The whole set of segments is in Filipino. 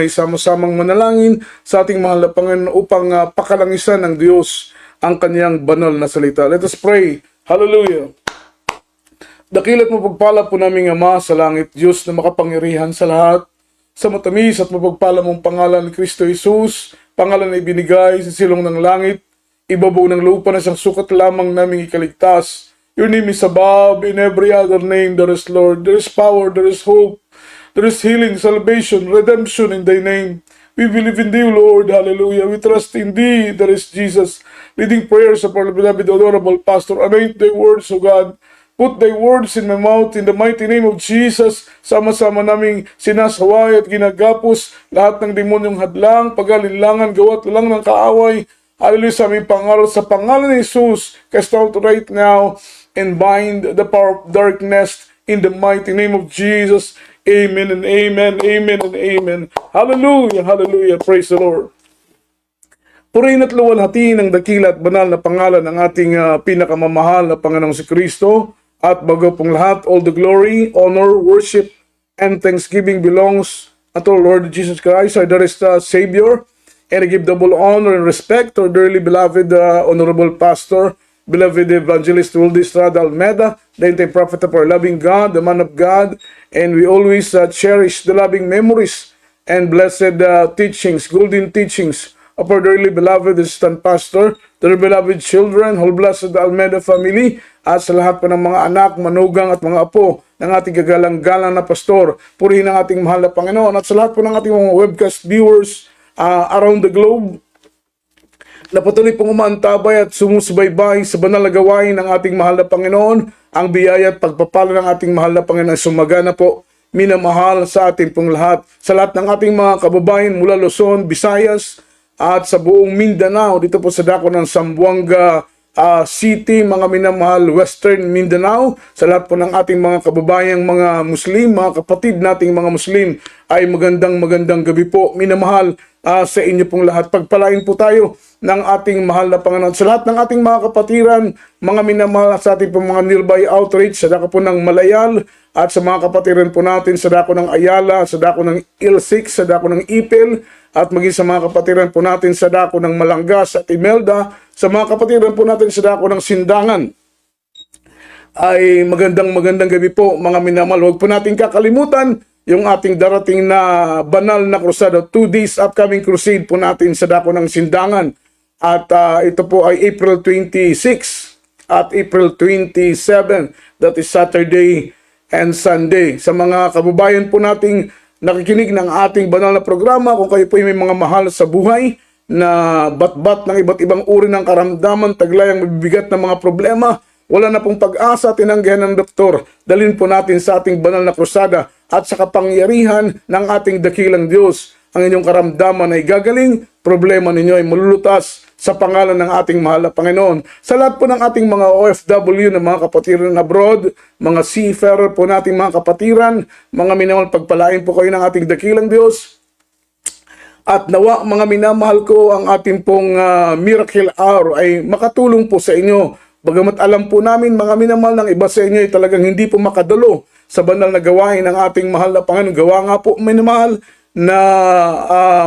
ay sama-samang manalangin sa ating mahal na Panginoon upang pakalangisan ng Diyos ang kanyang banal na salita. Let us pray. Hallelujah. Dakilat mapagpala po naming Ama sa langit, Diyos na makapangyarihan sa lahat, sa matamis at mapagpala mong pangalan ni Kristo Jesus, pangalan na ibinigay sa silong ng langit, ibabaw ng lupa na siyang sukat lamang naming ikaligtas. Your name is above in every other name. There is Lord, there is power, there is hope, there is healing, salvation, redemption in thy name. We believe in thee, Lord. Hallelujah. We trust in thee. There is Jesus. Leading prayers of our beloved, honorable pastor. Anoint thy words, O God. Put thy words in my mouth in the mighty name of Jesus. Sama-sama naming sinasaway at ginagapos lahat ng demonyong hadlang, pag-alinlangan, gawa't lang ng kaaway. Hallelujah sa aming pangaral sa pangalan ni Jesus. Cast out right now and bind the power of darkness in the mighty name of Jesus. Amen and amen, amen and amen. Hallelujah, hallelujah. Praise the Lord. Purihin at luwalhati ng dakila at banal na pangalan ng ating pinakamamahal na Panginoong si Kristo. At bago pong lahat, all the glory, honor, worship, and thanksgiving belongs unto our Lord Jesus Christ, our dearest Savior. And I give double honor and respect to our dearly beloved honorable pastor, beloved evangelist Wildy Estrada Almeda, the anti-prophet of our loving God, the man of God, and we always cherish the loving memories and blessed teachings, golden teachings of our dearly beloved assistant pastor, their beloved children, whole blessed Almeda family, at sa lahat pa ng mga anak, manugang at mga apo ng ating gagalang-galang na pastor. Purihin ang ating mahal na Panginoon at sa lahat po ng ating mga webcast viewers around the globe na patuloy pong umaantabay at sumusubaybay sa banal na gawain ng ating mahal na Panginoon. Ang biyaya at pagpapala ng ating mahal na Panginoon ay sumagana po, minamahal sa ating pong lahat. Sa lahat ng ating mga kababayan mula Luzon, Visayas at sa buong Mindanao, dito po sa dako ng Zamboanga City, mga minamahal, Western Mindanao, sa lahat po ng ating mga kababayang mga Muslim, mga kapatid nating mga Muslim, ay magandang gabi po, minamahal sa inyo pong lahat. Pagpalain po tayo ng ating mahal na Panginoon. Sa lahat ng ating mga kapatiran, mga minamahal sa ating pong mga nearby outreach, sa dako po ng Malayal, at sa mga kapatiran po natin sa dako ng Ayala, sa dako ng Ilsik, sa dako ng Ipil, at maging sa mga kapatiran po natin sa dako ng Malangas at Imelda, sa mga kapatiran po natin sa dako ng Sindangan. Ay magandang gabi po mga minamahal. Huwag po natin kakalimutan yung ating darating na banal na krusada, 2 days upcoming crusade po natin sa dako ng Sindangan. At ito po ay April 26 at April 27, that is Saturday and Sunday. Sa mga kababayan po nating nakikinig ng ating banal na programa, kung kayo po ay may mga mahal sa buhay na batbat ng iba't ibang uri ng karamdaman, taglay ang mabibigat na mga problema, wala na pong pag-asa, tinanggihan ng doktor, dalhin po natin sa ating banal na krusada at sa kapangyarihan ng ating dakilang Diyos. Ang inyong karamdaman ay gagaling, problema ninyo ay malulutas sa pangalan ng ating mahal na Panginoon. Sa lahat po ng ating mga OFW na mga kapatiran abroad, mga seafarer po nating mga kapatiran, mga minamahal, pagpalain po kayo ng ating dakilang Diyos. At nawa mga minamahal ko, ang ating pong miracle hour ay makatulong po sa inyo. Bagamat alam po namin mga minamahal ng iba sa inyo ay talagang hindi po makadalo sa banal na gawain ng ating mahal na Panginoon. Gawa nga po minamahal na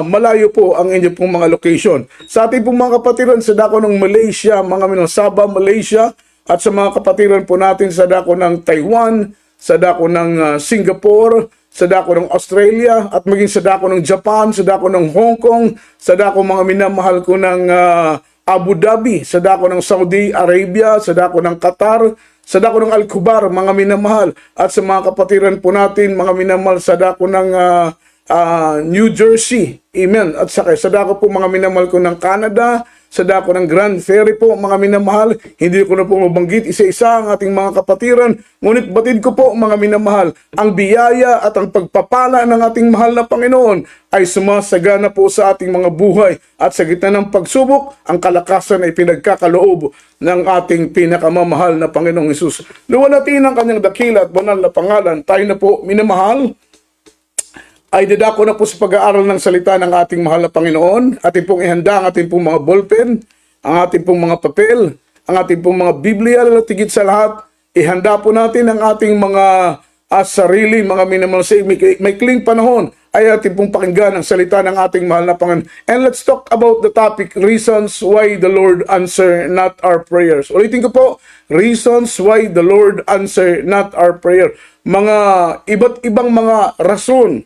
malayo po ang inyong pong mga location. Sa ating pong mga kapatiran sa dako ng Malaysia, mga minamahal, Sabah, Malaysia, at sa mga kapatiran po natin sa dako ng Taiwan, sa dako ng Singapore, sa dako ng Australia, at maging sa dako ng Japan, sa dako ng Hong Kong, sa dako mga minamahal ko ng Abu Dhabi, sa dako ng Saudi Arabia, sa dako ng Qatar, sa dako ng Al-Kubar, mga minamahal, at sa mga kapatiran po natin, mga minamahal, sa dako ng New Jersey, amen, at sa dako po mga minamahal ko ng Canada, sa dako ng Grand Ferry po mga minamahal, hindi ko na po mabanggit isa-isa ang ating mga kapatiran, ngunit batid ko po mga minamahal, ang biyaya at ang pagpapala ng ating mahal na Panginoon ay sumasagana po sa ating mga buhay, at sa gitna ng pagsubok, ang kalakasan ay pinagkakaloob ng ating pinakamamahal na Panginoong Hesus. Luwalhatiin ang kanyang dakila at banal na pangalan. Tayo na po minamahal ay dadako na po sa pag-aaral ng salita ng ating mahal na Panginoon. Ating pong ihanda ang ating pong mga ballpen, ang ating pong mga papel, ang ating pong mga Biblia, at tigit sa lahat, ihanda po natin ang ating mga sarili, mga minamahal sa maikling panahon ay ating pong pakinggan ang salita ng ating mahal na Panginoon. And let's talk about the topic, reasons why the Lord answer not our prayers. Ulitin ko po, reasons why the Lord answer not our prayer. Mga iba't ibang mga rason,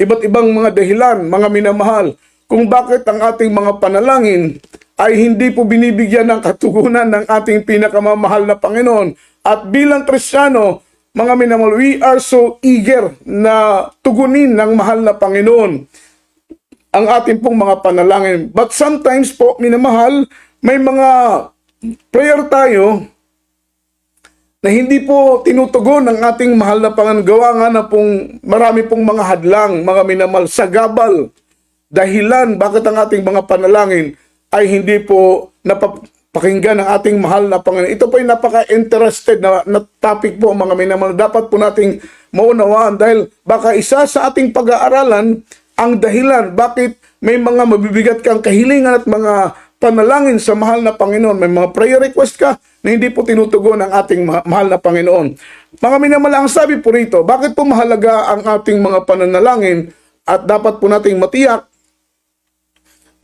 iba't ibang mga dahilan, mga minamahal, kung bakit ang ating mga panalangin ay hindi po binibigyan ng katugunan ng ating pinakamamahal na Panginoon. At bilang Kristiyano, mga minamahal, we are so eager na tugunin ng mahal na Panginoon ang ating pong mga panalangin. But sometimes po, minamahal, may mga prayer tayo na hindi po tinutugon ng ating mahal na Panginoon. Gawa nga na pong marami pong mga hadlang, mga minamahal, sagabal, dahilan bakit ang ating mga panalangin ay hindi po napapakinggan ng ating mahal na Panginoon. Ito po ay napaka-interested na topic po, mga minamahal. Dapat po nating maunawaan dahil baka isa sa ating pag-aaralan ang dahilan bakit may mga mabibigat kang kahilingan at mga panalangin sa mahal na Panginoon. May mga prayer request ka na hindi po tinutugon ng ating mahal na Panginoon. Mga minamahal, ang sabi po rito, bakit po mahalaga ang ating mga pananalangin at dapat po nating matiyak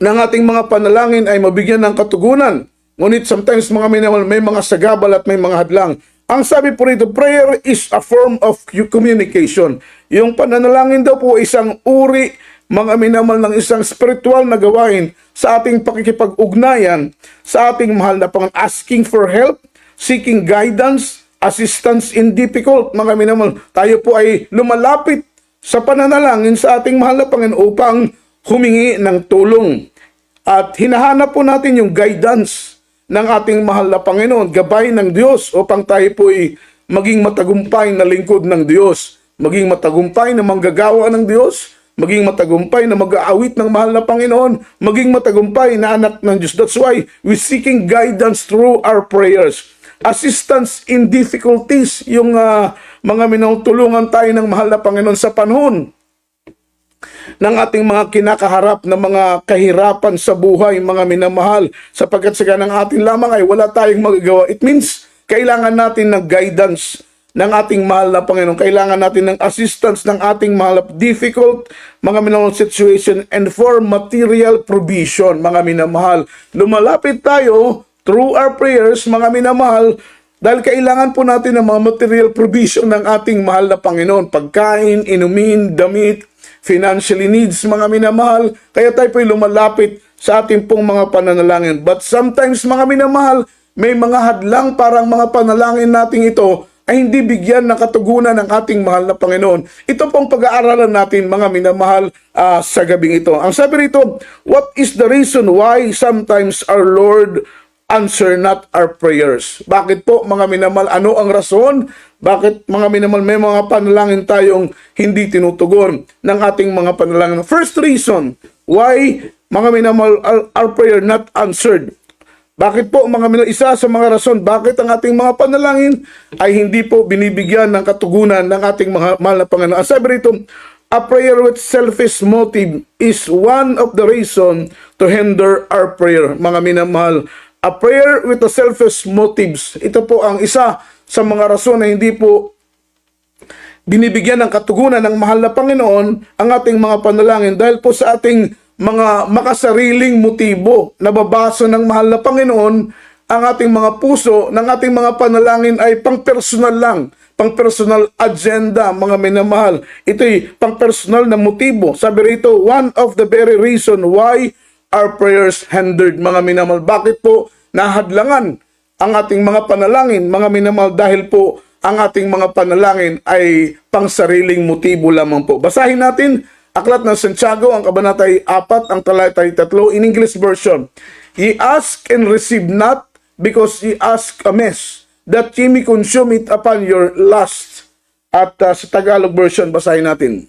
ng ating mga panalangin ay mabigyan ng katugunan. Ngunit sometimes, mga minamahal, may mga sagabal at may mga hadlang. Ang sabi po rito, prayer is a form of communication. Yung pananalangin daw po isang uri, mga minamahal, ng isang spiritual na gawain sa ating pakikipag-ugnayan sa ating mahal na Panginoon. Asking for help, seeking guidance, assistance in difficult. Mga minamahal, tayo po ay lumalapit sa pananalangin sa ating mahal na Panginoon upang humingi ng tulong. At hinahanap po natin yung guidance ng ating mahal na Panginoon, gabay ng Diyos upang tayo po ay maging matagumpay na lingkod ng Diyos, maging matagumpay na manggagawa ng Diyos, maging matagumpay na mag-aawit ng mahal na Panginoon, maging matagumpay na anak ng Diyos. That's why we seeking guidance through our prayers. Assistance in difficulties, yung mga minutulungan tayo ng mahal na Panginoon sa panahon ng ating mga kinakaharap na mga kahirapan sa buhay, mga minamahal, sapagkat sa ganang atin lamang ay wala tayong magagawa. It means, kailangan natin ng guidance ng ating mahal na Panginoon. Kailangan natin ng assistance ng ating mahal na difficult, mga minamahal situation, and for material provision, mga minamahal. Lumalapit tayo through our prayers, mga minamahal, dahil kailangan po natin ng mga material provision ng ating mahal na Panginoon. Pagkain, inumin, damit, financially needs, mga minamahal. Kaya tayo po'y lumalapit sa ating pong mga pananalangin. But sometimes, mga minamahal, may mga hadlang parang mga panalangin natin ito ay hindi bigyan ng katugunan ng ating mahal na Panginoon. Ito pong pag-aaralan natin, mga minamahal, sa gabing ito. Ang sabi rito, what is the reason why sometimes our Lord answer not our prayers? Bakit po, mga minamahal, ano ang rason? Bakit, mga minamahal, may mga panalangin tayong hindi tinutugon ng ating mga panalangin? First reason why, mga minamahal, our prayer not answered. Bakit po, mga minamahal, isa sa mga rason bakit ang ating mga panalangin ay hindi po binibigyan ng katugunan ng ating mga mahal na Panginoon? Ang sabi rito, a prayer with selfish motive is one of the reason to hinder our prayer. Mga minamahal, a prayer with a selfish motives, ito po ang isa sa mga rason na hindi po binibigyan ng katugunan ng mahal na Panginoon ang ating mga panalangin dahil po sa ating mga makasariling motibo. Nababasa ng mahal na Panginoon ang ating mga puso, ng ating mga panalangin ay pang-personal lang, pang-personal agenda, mga minamahal. Ito'y pang-personal na motibo. Sabi rito, one of the very reason why our prayers hindered, mga minamahal. Bakit po nahadlangan ang ating mga panalangin, mga minamahal, dahil po ang ating mga panalangin ay pangsariling motibo lamang po. Basahin natin Aklat ng Santiago, ang kabanatay 4, ang talatay 3, in English version. Ye ask and receive not, because ye ask amiss, that ye may consume it upon your lust. At sa Tagalog version, basahin natin.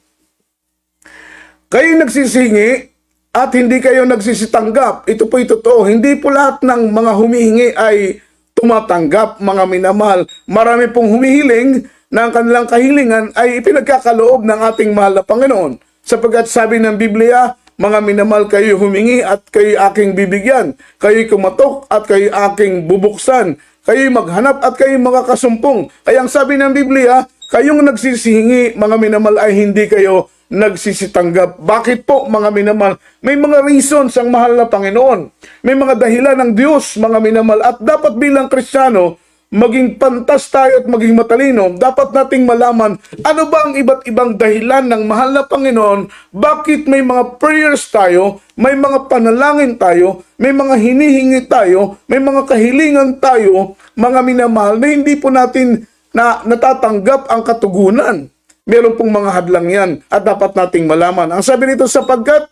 Kayo nagsisingi at hindi kayo nagsisitanggap. Ito po'y totoo. Hindi po lahat ng mga humihingi ay tumatanggap, mga minamahal. Marami pong humihiling na ang kanilang kahilingan ay ipinagkakaloob ng ating mahal na Panginoon. Sapagkat sabi ng Biblia, mga minamahal, kayo humingi at kayo aking bibigyan. Kayo kumatok at kayo aking bubuksan. Kayo maghanap at kayo makakasumpong. Kaya ang sabi ng Biblia, kayong nagsisihingi, mga minamahal, ay hindi kayo nagsisitanggap. Bakit po mga minamahal? May mga reasons ang mahal na Panginoon. May mga dahilan ng Diyos mga minamahal. At dapat bilang Kristiyano, maging pantas tayo at maging matalino, dapat nating malaman ano ba ang iba't ibang dahilan ng mahal na Panginoon, bakit may mga prayers tayo, may mga panalangin tayo, may mga hinihingi tayo, may mga kahilingan tayo, mga minamahal, na hindi po natin natatanggap ang katugunan. Meron pong mga hadlang yan at dapat nating malaman. Ang sabi nito, sapagkat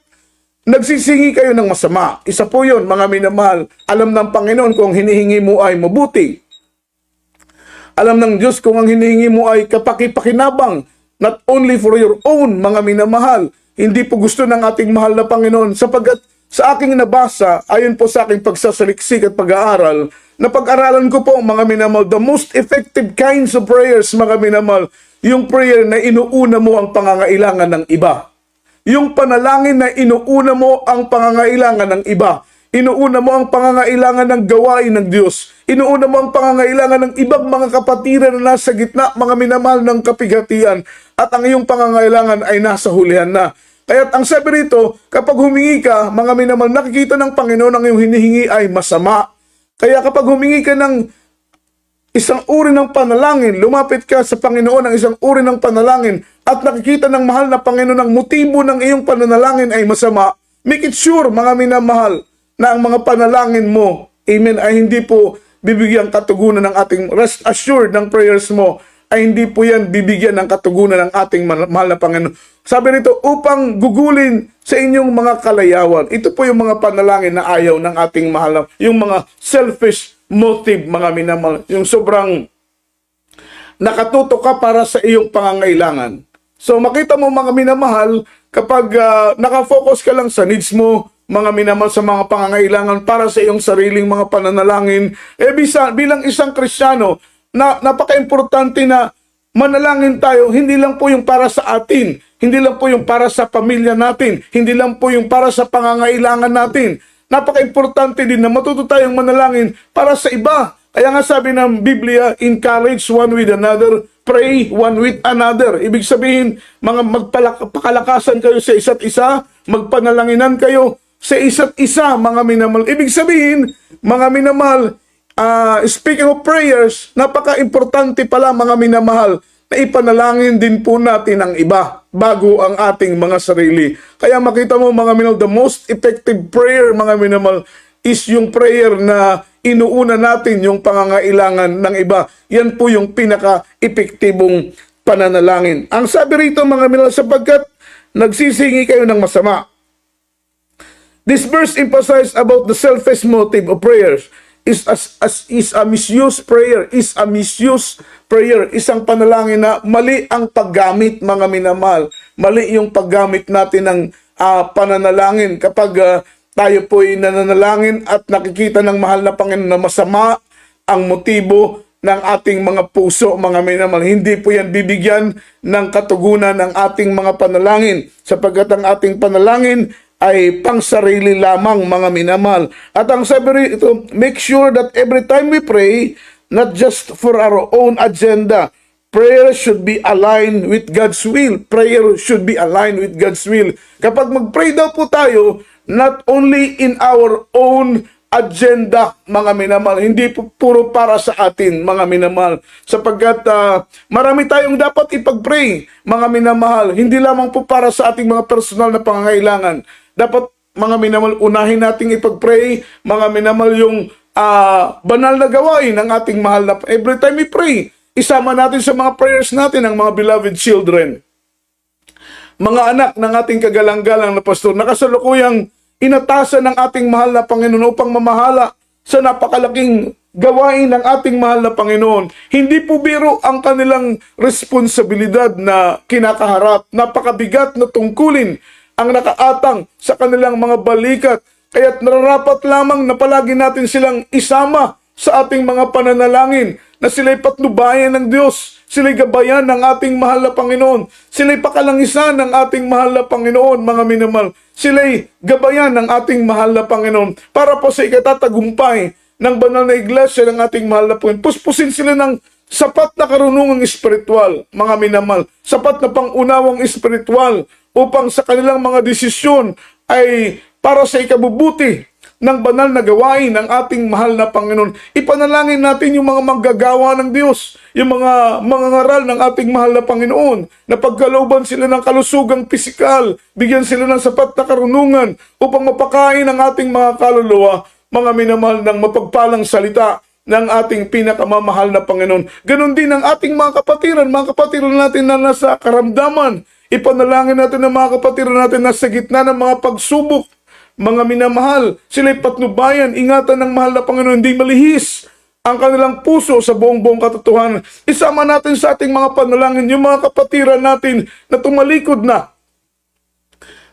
nagsisingi kayo ng masama. Isa po yun, mga minamahal. Alam ng Panginoon kung hinihingi mo ay mabuti. Alam ng Diyos kung ang hinihingi mo ay kapakipakinabang, not only for your own, mga minamahal. Hindi po gusto ng ating mahal na Panginoon, sapagkat sa aking nabasa, ayon po sa aking pagsasaliksik at pag-aaral, napag-aralan ko po, mga minamahal, the most effective kinds of prayers, mga minamahal, yung prayer na inuuna mo ang pangangailangan ng iba. Yung panalangin na inuuna mo ang pangangailangan ng iba. Inuuna mo ang pangangailangan ng gawain ng Diyos. Inuuna mo ang pangangailangan ng ibang mga kapatiran na nasa gitna, mga minamahal ng kapighatian. At ang iyong pangangailangan ay nasa hulihan na. Kaya't ang sabi rito, kapag humingi ka, mga minamahal, nakikita ng Panginoon ang iyong hinihingi ay masama. Kaya kapag humingi ka ng isang uri ng panalangin, lumapit ka sa Panginoon ng isang uri ng panalangin at nakikita ng mahal na Panginoon ang motibo ng iyong pananalangin ay masama, make it sure, mga minamahal, na ang mga panalangin mo, amen, ay hindi po bibigyan katugunan ng ating, rest assured ng prayers mo, ay hindi po yan bibigyan ng katugunan ng ating mahal na Panginoon. Sabi nito, upang gugulin sa inyong mga kalayawan. Ito po yung mga panalangin na ayaw ng ating mahal na, yung mga selfish motive, mga minamahal, yung sobrang nakatuto ka para sa iyong pangangailangan. So makita mo mga minamahal, kapag nakafocus ka lang sa needs mo, mga minamahal, sa mga pangangailangan para sa iyong sariling mga pananalangin, bilang isang Kristiyano, napaka-importante na manalangin tayo, hindi lang po yung para sa atin, hindi lang po yung para sa pamilya natin, hindi lang po yung para sa pangangailangan natin. Napaka-importante din na matuto tayong manalangin para sa iba. Kaya nga sabi ng Biblia, encourage one with another, pray one with another. Ibig sabihin, mga magpakalakasan kayo sa isa't isa, magpanalanginan kayo sa isa't isa, mga minamahal. Ibig sabihin, mga minamahal, speaking of prayers, napaka-importante pala, mga minamahal, na ipanalangin din po natin ang iba bago ang ating mga sarili. Kaya makita mo, mga minamahal, the most effective prayer, mga minamahal, is yung prayer na inuuna natin yung pangangailangan ng iba. Yan po yung pinaka-epektibong pananalangin. Ang sabi rito, mga minamahal, sapagkat nagsisingi kayo ng masama. This verse emphasizes about the selfish motive of prayers is a misused prayer, isang panalangin na mali ang paggamit, mga minamahal. Mali yung paggamit natin ng pananalangin kapag tayo po'y nananalangin at nakikita ng mahal na Panginoon na masama ang motibo ng ating mga puso, mga minamahal. Hindi po yan bibigyan ng katugunan ng ating mga panalangin, sapagkat ang ating panalangin ay pang sarili lamang, mga minamahal. At ang sabi rito, make sure that every time we pray, not just for our own agenda, prayer should be aligned with God's will. Prayer should be aligned with God's will. Kapag mag-pray daw po tayo, not only in our own agenda, mga minamahal, hindi po puro para sa atin, mga minamahal, sapagkat marami tayong dapat ipag-pray, mga minamahal, hindi lamang po para sa ating mga personal na pangangailangan. Dapat, mga minamahal, unahin nating ipag-pray, mga minamahal, yung banal na gawain ng ating mahal na. Every time we pray, isama natin sa mga prayers natin ang mga beloved children, mga anak ng ating kagalang-galang na pastor, nakasalukuyang inatasan ng ating mahal na Panginoon upang mamahala sa napakalaking gawain ng ating mahal na Panginoon. Hindi po biro ang kanilang responsibilidad na kinakaharap. Napakabigat na tungkulin ang nakaatang sa kanilang mga balikat. Kaya't nararapat lamang na palagi natin silang isama sa ating mga pananalangin, na sila'y patnubayan ng Diyos, sila'y gabayan ng ating mahal na Panginoon, sila'y pakalangisan ng ating mahal na Panginoon, mga minamahal, sila'y gabayan ng ating mahal na Panginoon, para po sa ikatatagumpay ng banal na iglesia ng ating mahal na Panginoon. Puspusin sila ng sapat na karunungang espiritual, mga minamahal, sapat na pangunawang espiritual upang sa kanilang mga desisyon ay para sa ikabubuti ng banal na gawain ng ating mahal na Panginoon. Ipanalangin natin yung mga manggagawa ng Diyos, yung mga mangangaral ng ating mahal na Panginoon, na pagkalooban sila ng kalusugang pisikal, bigyan sila ng sapat na karunungan upang mapakain ang ating mga kaluluwa, mga minamahal ng mapagpalang salita ng ating pinakamamahal na Panginoon. Ganon din ang ating mga kapatiran natin na nasa karamdaman. Ipanalangin natin ang mga kapatiran natin na sa gitna ng mga pagsubok, mga minamahal, sila'y patnubayan, ingatan ng mahal na Panginoon, hindi malihis ang kanilang puso sa buong katotohanan. Isama natin sa ating mga panalangin yung mga kapatiran natin na tumalikod na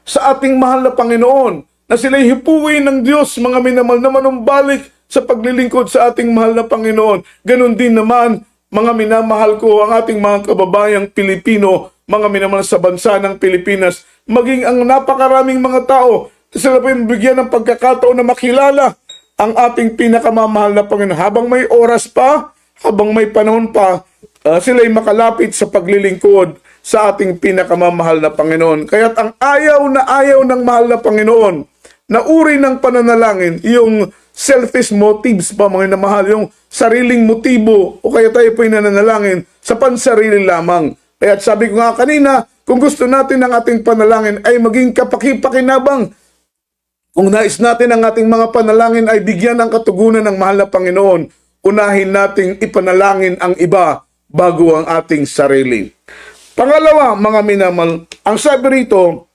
sa ating mahal na Panginoon, na sila'y hipuin ng Diyos, mga minamahal, na manumbalik sa paglilingkod sa ating mahal na Panginoon. Ganon din naman, mga minamahal ko, ang ating mga kababayang Pilipino, mga minamahal sa bansa ng Pilipinas, maging ang napakaraming mga tao, sila po yung bigyan ng pagkakataon na makilala ang ating pinakamamahal na Panginoon. Habang may oras pa, habang may panahon pa, sila'y makalapit sa paglilingkod sa ating pinakamamahal na Panginoon. Kaya't ang ayaw ng mahal na Panginoon, na uri ng pananalangin, yung selfish motives pa, mga namahal, yung sariling motibo, o kaya tayo po'y nananalangin sa pansarili lamang. Kaya't sabi ko nga kanina, kung gusto natin ang ating panalangin ay maging kapakipakinabang, kung nais natin ang ating mga panalangin ay bigyan ng katugunan ng mahal na Panginoon, unahin nating ipanalangin ang iba bago ang ating sarili. Pangalawa, mga minamal, ang sabi rito,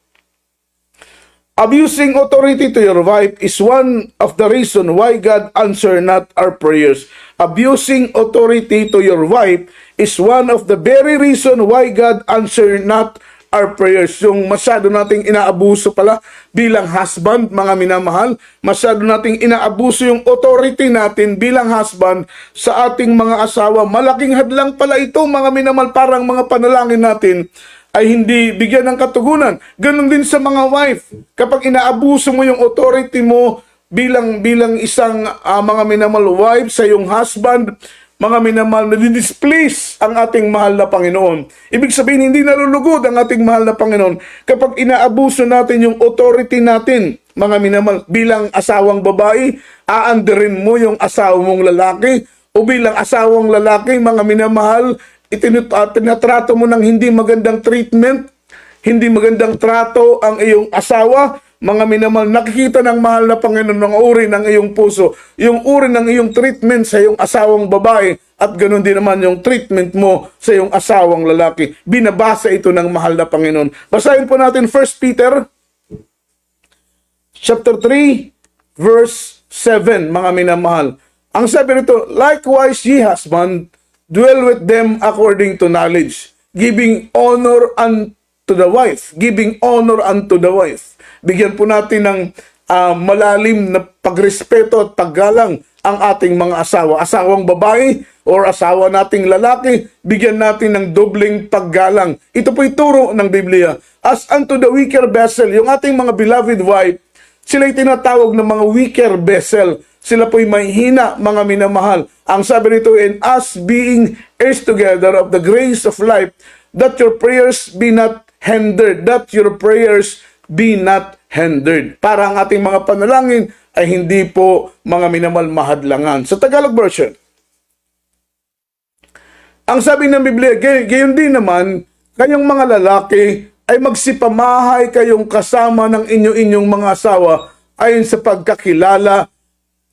abusing authority to your wife is one of the reason why God answer not our prayers. Abusing authority to your wife is one of the very reason why God answer not our prayers. Yung masyado nating inaabuso pala bilang husband, mga minamahal, masyado nating inaabuso yung authority natin bilang husband sa ating mga asawa. Malaking hadlang pala ito, mga minamahal, parang mga panalangin natin ay hindi bigyan ng katugunan. Ganon din sa mga wife. Kapag inaabuso mo yung authority mo bilang isang mga minamahal wife sa yung husband, mga minamahal, na displease ang ating mahal na Panginoon. Ibig sabihin, hindi nalulugod ang ating mahal na Panginoon kapag inaabuso natin yung authority natin, mga minamahal, bilang asawang babae, aandarin mo yung asawa mong lalaki, o bilang asawang lalaki, mga minamahal, tinatrato mo ng hindi magandang treatment, hindi magandang trato ang iyong asawa, mga minamahal, nakikita ng mahal na Panginoon ng uri ng iyong puso, yung uri ng iyong treatment sa iyong asawang babae, at ganoon din naman yung treatment mo sa iyong asawang lalaki. Binabasa ito ng mahal na Panginoon. Basahin po natin 1 Peter chapter 3 verse 7, mga minamahal. Ang sabi nito, likewise ye husband, dwell with them according to knowledge, giving honor unto the wife. Giving honor unto the wife. Bigyan po natin ng malalim na pagrespeto at paggalang ang ating mga asawa. Asawang babae or asawa nating lalaki, bigyan natin ng dobling paggalang. Ito po ituro ng Biblia. As unto the weaker vessel, yung ating mga beloved wife, sila'y tinatawag ng mga weaker vessel. Sila po'y mahihina, mga minamahal. Ang sabi nito, in us being heirs together of the grace of life, that your prayers be not hindered, that your prayers be not hindered. Para ang ating mga panalangin ay hindi po, mga minamahal, mahadlangan. Sa Tagalog version, ang sabi ng Biblia, gayon din naman, kayong mga lalaki ay magsipamahay kayong kasama ng inyong mga asawa ayon sa pagkakilala,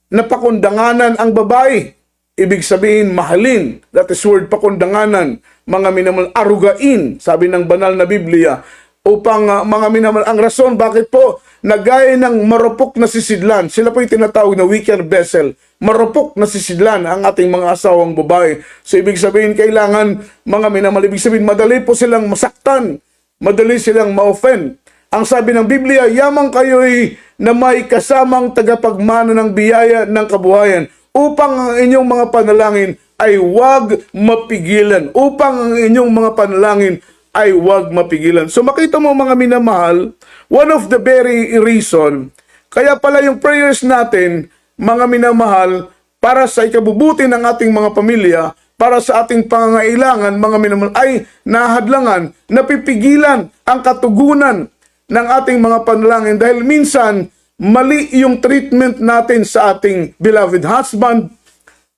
na pakundanganan ang babae. Ibig sabihin, mahalin. That is word pakundanganan. Mga minamahal, arugain, sabi ng banal na Biblia. Upang, mga minamahal, ang rason bakit po, nagaya ng marupok na sisidlan. Sila po yung tinatawag na weaker vessel. Marupok na sisidlan ang ating mga asawang babae. So, ibig sabihin, kailangan, mga minamahal, ibig sabihin, madali po silang masaktan. Madali silang ma-offend. Ang sabi ng Biblia, yamang kayo'y na may kasamang tagapagmana ng biyaya ng kabuhayan, upang ang inyong mga panalangin ay huwag mapigilan. Upang ang inyong mga panalangin ay huwag mapigilan. So makita mo, mga minamahal, one of the very reason, kaya pala yung prayers natin, mga minamahal, para sa ikabubuti ng ating mga pamilya, para sa ating pangangailangan, mga minamahal, ay nahadlangan, napipigilan ang katugunan ng ating mga panalangin dahil minsan mali yung treatment natin sa ating beloved husband,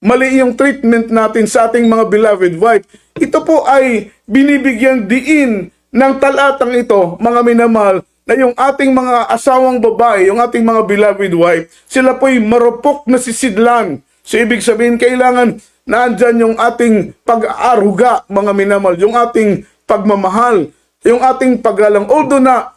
mali yung treatment natin sa ating mga beloved wife. Ito po ay binibigyan diin ng talatang ito, mga minamahal, na yung ating mga asawang babae, yung ating mga beloved wife, sila po'y marupok na sisidlan. So ibig sabihin, kailangan naandyan yung ating pag-aaruga, mga minamahal, yung ating pagmamahal, yung ating paggalang. Although na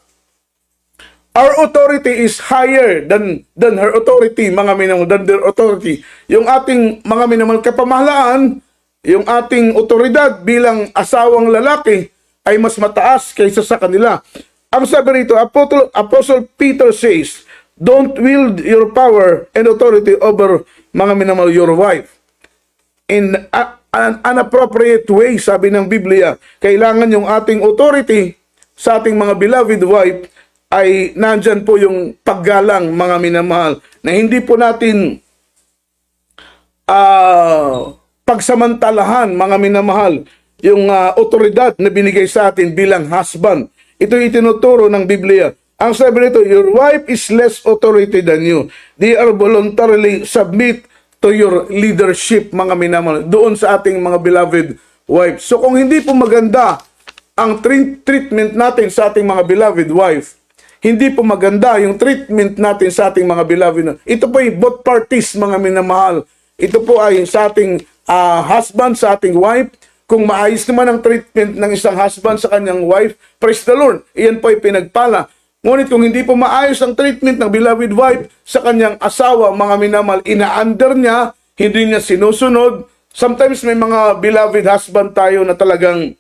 our authority is higher than her authority, mga minamahal, than their authority. Yung ating mga minamahal kapamahalaan, yung ating otoridad bilang asawang lalaki ay mas mataas kaysa sa kanila. Ang sabi rito, Apostle Peter says, don't wield your power and authority over, mga minamahal, your wife in an inappropriate way, sabi ng Biblia. Kailangan yung ating authority sa ating mga beloved wife ay nandyan po yung paggalang, mga minamahal, na hindi po natin pagsamantalahan, mga minamahal, yung otoridad na binigay sa atin bilang husband. Ito itinuturo ng Biblia. Ang sabi nito, your wife is less authority than you. They are voluntarily submit to your leadership, mga minamahal, doon sa ating mga beloved wife. So kung hindi po maganda ang treatment natin sa ating mga beloved wife, hindi po maganda yung treatment natin sa ating mga beloved. Ito po ay both parties, mga minamahal. Ito po ay sa ating husband, sa ating wife. Kung maayos naman ang treatment ng isang husband sa kanyang wife, praise the Lord, iyan po ay pinagpala. Ngunit kung hindi po maayos ang treatment ng beloved wife sa kanyang asawa, mga minamahal, ina-under niya, hindi niya sinusunod. Sometimes may mga beloved husband tayo na talagang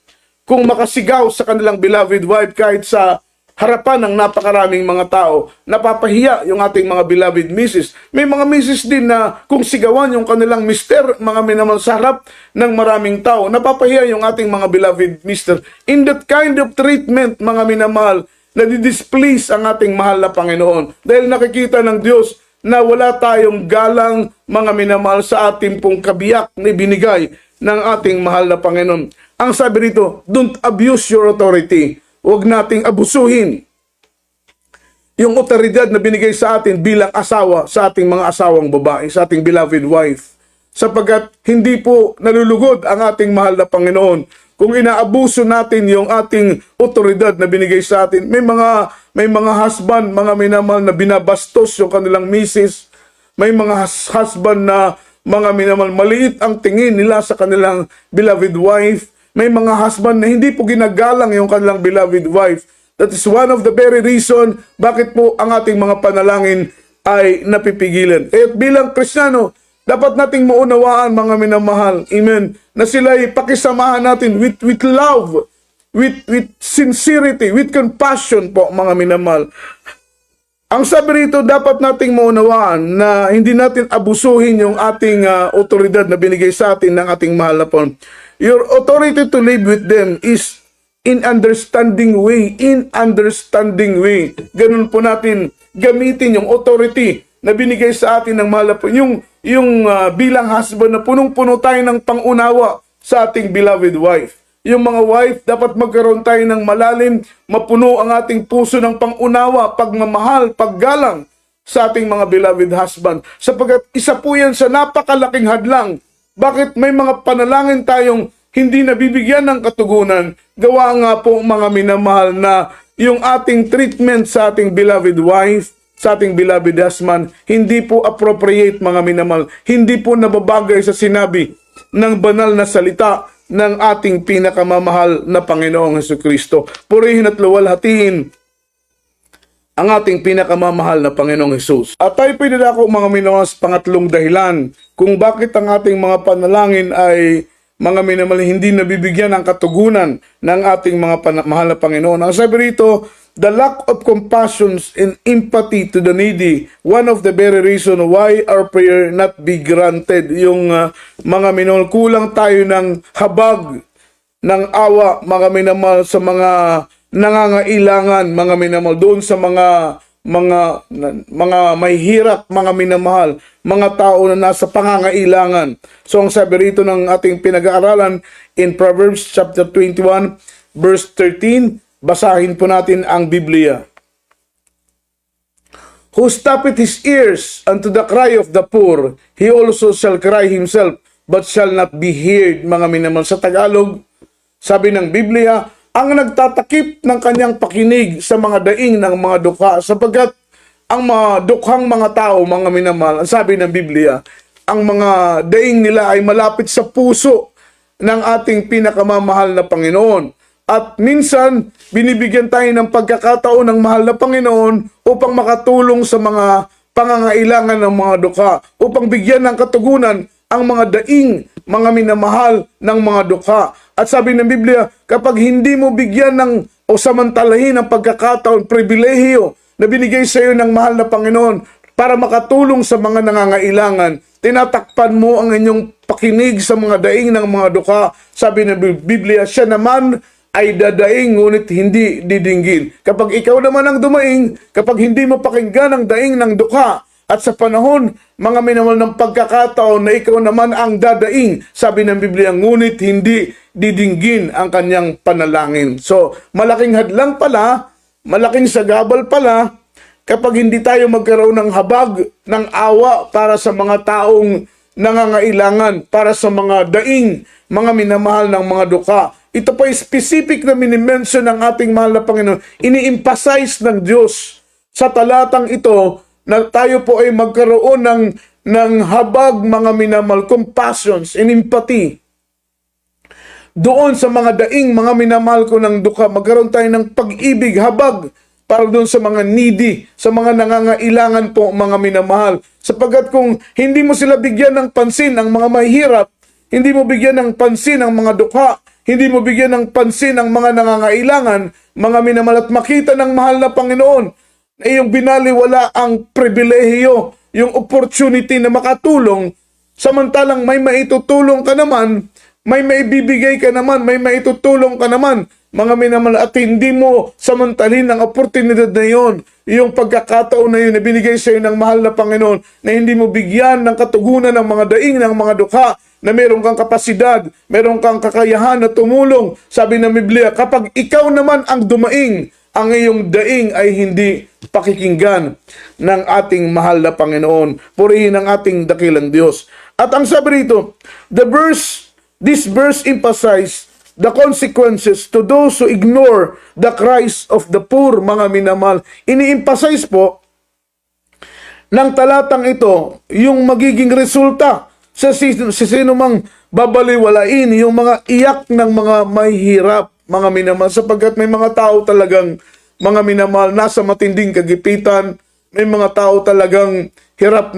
kung makasigaw sa kanilang beloved wife kahit sa harapan ng napakaraming mga tao, napapahiya yung ating mga beloved misses. May mga misses din na kung sigawan yung kanilang mister, mga minamahal, sa harap ng maraming tao, napapahiya yung ating mga beloved mister. In that kind of treatment, mga minamahal, nadidisplease ang ating mahal na Panginoon. Dahil nakikita ng Diyos na wala tayong galang, mga minamahal, sa ating pong kabiyak na ibinigay ng ating mahal na Panginoon. Ang sabi rito, don't abuse your authority. Huwag nating abusuhin yung otoridad na binigay sa atin bilang asawa sa ating mga asawang babae, sa ating beloved wife. Sapagkat hindi po nalulugod ang ating mahal na Panginoon kung inaabuso natin yung ating otoridad na binigay sa atin. May mga husband, mga minamahal, na binabastos yung kanilang misis. May mga husband na, mga minamahal, maliit ang tingin nila sa kanilang beloved wife. May mga husband na hindi po ginagalang yung kanilang beloved wife. That is one of the very reason bakit po ang ating mga panalangin ay napipigilan. Kaya bilang Kristiyano, dapat nating maunawaan, mga minamahal, amen, na sila ay pakisamahan natin with love, with sincerity, with compassion po, mga minamahal. Ang sabi rito, dapat nating maunawaan na hindi natin abusuhin yung ating otoridad na binigay sa atin ng ating mahal na Panginoon. Your authority to live with them is in understanding way. In understanding way. Ganun po natin gamitin yung authority na binigay sa atin ng mahal na Panginoon. Yung bilang husband na punong-puno tayo ng pangunawa sa ating beloved wife. Yung mga wife, dapat magkaroon tayo ng malalim, mapuno ang ating puso ng pangunawa, pagmamahal, paggalang sa ating mga beloved husband. Sapagkat isa po yan sa napakalaking hadlang. Bakit may mga panalangin tayong hindi nabibigyan ng katugunan? Gawa nga po, mga minamahal, na yung ating treatment sa ating beloved wife, sa ating beloved husband, hindi po appropriate, mga minamahal. Hindi po nababagay sa sinabi ng banal na salita ng ating pinakamamahal na Panginoong Hesukristo. Purihin at luwalhatiin ang ating pinakamamahal na Panginoong Hesus. At tayo pinadako, mga minamahal, sa pangatlong dahilan kung bakit ang ating mga panalangin ay, mga minamahal, hindi nabibigyan ng katugunan ng ating mga mahal na Panginoon. Ang sabi rito, the lack of compassion and empathy to the needy, one of the very reason why our prayer not be granted. Yung mga minamahal, kulang tayo ng habag, ng awa, mga minamahal, sa mga nangangailangan, mga minamahal, doon sa mga mga mahihirap, mga minamahal, mga tao na nasa pangangailangan. So ang sabi rito ng ating pinag-aaralan in Proverbs chapter 21 verse 13, basahin po natin ang Biblia. Who stoppeth his ears unto the cry of the poor, he also shall cry himself, but shall not be heard. Mga minamahal, sa Tagalog, sabi ng Biblia, ang nagtatakip ng kanyang pakinig sa mga daing ng mga dukha, sapagkat ang mga dukhang mga tao, mga minamahal, ang sabi ng Biblia, ang mga daing nila ay malapit sa puso ng ating pinakamamahal na Panginoon. At minsan, binibigyan tayo ng pagkakataon ng mahal na Panginoon upang makatulong sa mga pangangailangan ng mga dukha, upang bigyan ng katugunan ang mga daing, mga minamahal ng mga dukha. At sabi ng Biblia, kapag hindi mo bigyan ng o samantalahin ang pagkakataon, pribilehiyo na binigay sa iyo ng mahal na Panginoon para makatulong sa mga nangangailangan, tinatakpan mo ang inyong pakinig sa mga daing ng mga dukha. Sabi ng Biblia, siya naman ay dadaing ngunit hindi didinggin. Kapag ikaw naman ang dumaing, kapag hindi mo pakinggan ang daing ng dukha, at sa panahon, mga minamahal ng pagkakataon na ikaw naman ang dadaing, sabi ng Biblia, ngunit hindi didinggin ang kanyang panalangin. So, malaking hadlang pala, malaking sagabal pala, kapag hindi tayo magkaroon ng habag, ng awa para sa mga taong nangangailangan, para sa mga daing, mga minamahal ng mga dukha. Ito po ay specific na minimension ng ating mahal na Panginoon. Ini-emphasize ng Diyos sa talatang ito na tayo po ay magkaroon ng habag, mga minamahal, compassions and empathy. Doon sa mga daing, mga minamahal ko ng dukha, magkaroon tayo ng pag-ibig, habag, para doon sa mga needy, sa mga nangangailangan po, mga minamahal. Sapagkat kung hindi mo sila bigyan ng pansin, ang mga mahihirap, hindi mo bigyan ng pansin ang mga dukha, hindi mo bigyan ng pansin ang mga nangangailangan, mga minamahal, at makita ng mahal na Panginoon na iyong binaliwala ang pribilehiyo, yung opportunity na makatulong, samantalang may maitutulong ka naman, may maibibigay ka naman, may maitutulong ka naman, mga minamahal, at hindi mo samantalin ang oportunidad na yon, yung pagkakataon na yun na binigay sa iyo ng mahal na Panginoon, na hindi mo bigyan ng katugunan ng mga daing, ng mga dukha, na meron kang kapasidad, meron kang kakayahan na tumulong. Sabi ng Biblia, kapag ikaw naman ang dumaing, ang iyong daing ay hindi pakikinggan ng ating mahal na Panginoon. Purihin ang ating dakilang Diyos. At ang sabi rito, this verse emphasizes the consequences to those who ignore the cries of the poor, mga minamahal. Ini-emphasize po ng talatang ito yung magiging resulta sa sino mang babaliwalain, yung mga iyak ng mga mahihirap, mga minamahal, sapagkat may mga tao talagang, mga minamahal, nasa matinding kagipitan, may mga tao talagang hirap,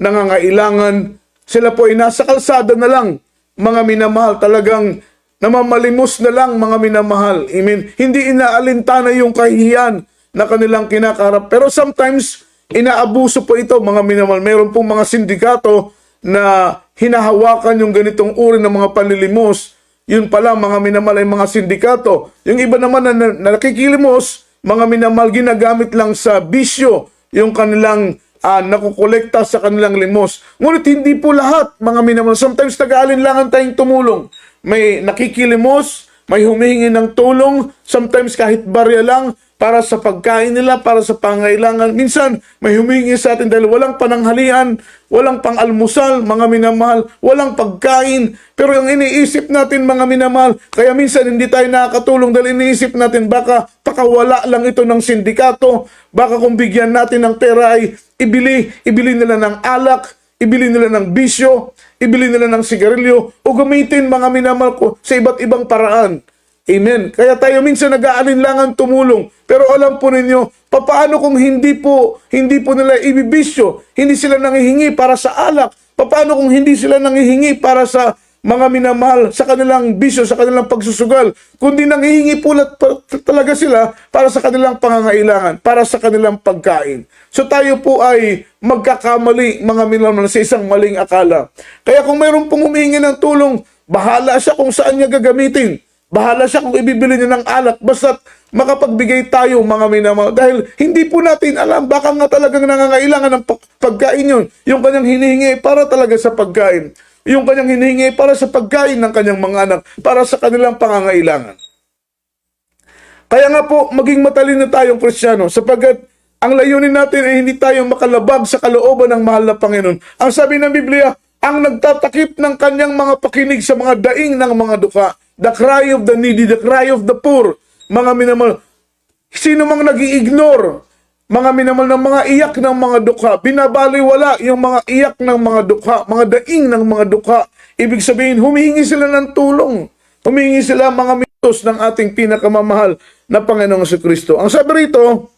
nangangailangan, sila po ay nasa kalsada na lang, mga minamahal, talagang namamalimos na lang, mga minamahal. Amen. Hindi inaalintana yung kahihiyan na kanilang kinakarap. Pero sometimes, inaabuso po ito, mga minamahal. Meron pong mga sindikato na hinahawakan yung ganitong uri ng mga panlilimos. Yun pala, mga minamahal, ay mga sindikato. Yung iba naman na nakikilimos, mga minamahal, ginagamit lang sa bisyo yung kanilang nakukolekta sa kanilang limos. Ngunit hindi po lahat, mga minamahal. Sometimes nag-aalinlangan tayong tumulong. May nakikilimos, may humihingi ng tulong, sometimes kahit barya lang, para sa pagkain nila, para sa pangailangan. Minsan, may humingi sa atin dahil walang pananghalian, walang pang-almusal, mga minamahal, walang pagkain. Pero yung iniisip natin, mga minamahal, kaya minsan hindi tayo nakakatulong dahil iniisip natin, baka pakawala lang ito ng sindikato, baka kung bigyan natin ng pera ay ibili nila ng alak, ibili nila ng bisyo, ibili nila ng sigarilyo, o gamitin, mga minamahal ko, sa iba't ibang paraan. Amen. Kaya tayo minsan nag-aalinlangan tumulong. Pero alam po ninyo, papaano kung hindi po nila ibibisyo, hindi sila nangihingi para sa alak, papaano kung hindi sila nangihingi para sa mga minamahal, sa kanilang bisyo, sa kanilang pagsusugal, kundi nangihingi po talaga sila para sa kanilang pangangailangan, para sa kanilang pagkain. So tayo po ay magkakamali, mga minamahal, sa isang maling akala. Kaya kung mayroon pong humihingi ng tulong, bahala siya kung saan niya gagamitin. Bahala siya kung ibibili niya ng alak. Basta makapagbigay tayo, mga minamahal. Dahil hindi po natin alam, baka nga talagang nangangailangan ng pagkain yun. Yung kanyang hinihingi para talaga sa pagkain. Yung kanyang hinihingi para sa pagkain ng kanyang mga anak, para sa kanilang pangangailangan. Kaya nga po, maging matalino tayong Kristiyano, sapagkat ang layunin natin ay hindi tayo makalabag sa kalooban ng mahal na Panginoon. Ang sabi ng Biblia, ang nagtatakip ng kanyang mga pakinig sa mga daing ng mga dukha, the cry of the needy, the cry of the poor, mga minamahal. Sino mang nag-i-ignore, mga minamahal, ng mga iyak ng mga dukha, binabaliwala yung mga iyak ng mga dukha, mga daing ng mga dukha. Ibig sabihin, humihingi sila ng tulong. Humihingi sila mga mitos ng ating pinakamamahal na Panginoong Kristo. Ang sabi rito,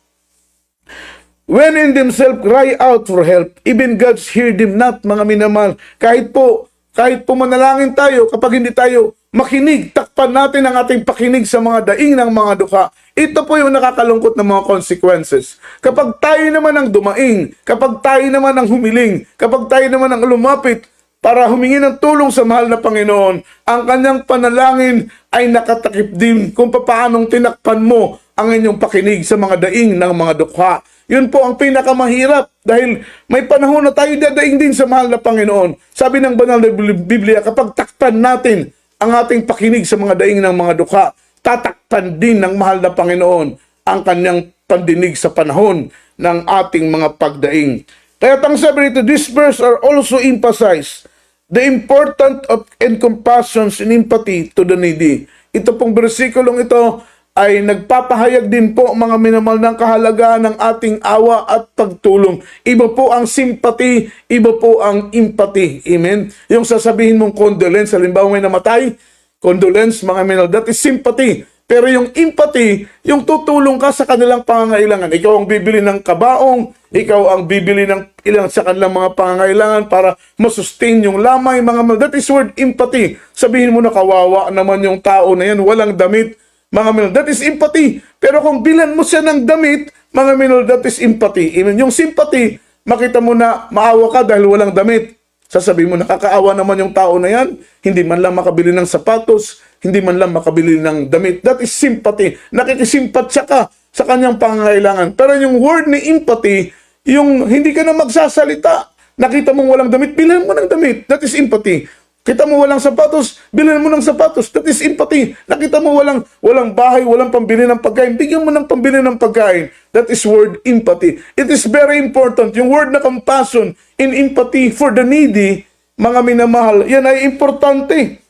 when in themselves cry out for help, even God hear them not, mga minamahal. Kahit po manalangin tayo, kapag hindi tayo makinig, takpan natin ang ating pakinig sa mga daing ng mga dukha. Ito po yung nakakalungkot na mga consequences. Kapag tayo naman ang dumaing, kapag tayo naman ang humiling, kapag tayo naman ang lumapit para humingi ng tulong sa mahal na Panginoon, ang kanyang panalangin ay nakatakip din kung paanong tinakpan mo ang inyong pakinig sa mga daing ng mga dukha. Yun po ang pinakamahirap dahil may panahon na tayo dadaing din sa mahal na Panginoon. Sabi ng banal na Biblia, kapag takpan natin ang ating pakinig sa mga daing ng mga dukha, tatakpan din ng mahal na Panginoon ang kanyang pandinig sa panahon ng ating mga pagdaing. Kaya ang sabi nito, these verses are also emphasize the importance of and compassion and empathy to the needy. Ito pong bersikulong ito ay nagpapahayag din po, mga minamahal, ng kahalagahan ng ating awa at pagtulong. Iba po ang sympathy, iba po ang empathy. Amen? Yung sasabihin mong condolence, halimbawa may namatay, condolence, mga minamahal, that is sympathy. Pero yung empathy, yung tutulong ka sa kanilang pangangailangan. Ikaw ang bibili ng kabaong, ikaw ang bibili ng ilang sa kanilang mga pangangailangan para masustain yung lamay, mga minamahal. That is word empathy. Sabihin mo na kawawa naman yung tao na yan, walang damit, mga minamahal, that is empathy. Pero kung bilan mo siya ng damit, mga minamahal, that is empathy. Amen. Yung sympathy, makita mo na maawa ka dahil walang damit. Sasabihin mo, nakakaawa naman yung tao na yan, hindi man lang makabili ng sapatos, hindi man lang makabili ng damit. That is sympathy. Nakikisimpatsya ka sa kanyang pangangailangan. Pero yung word ni empathy, yung hindi ka na magsasalita, nakita mong walang damit, bilhan mo ng damit. That is empathy. Kita mo walang sapatos, bilhin mo ng sapatos. That is empathy. Nakita mo walang bahay, walang pambili ng pagkain, bigyan mo ng pambili ng pagkain. That is word empathy. It is very important. Yung word na compassion in empathy for the needy, mga minamahal, yan ay importante.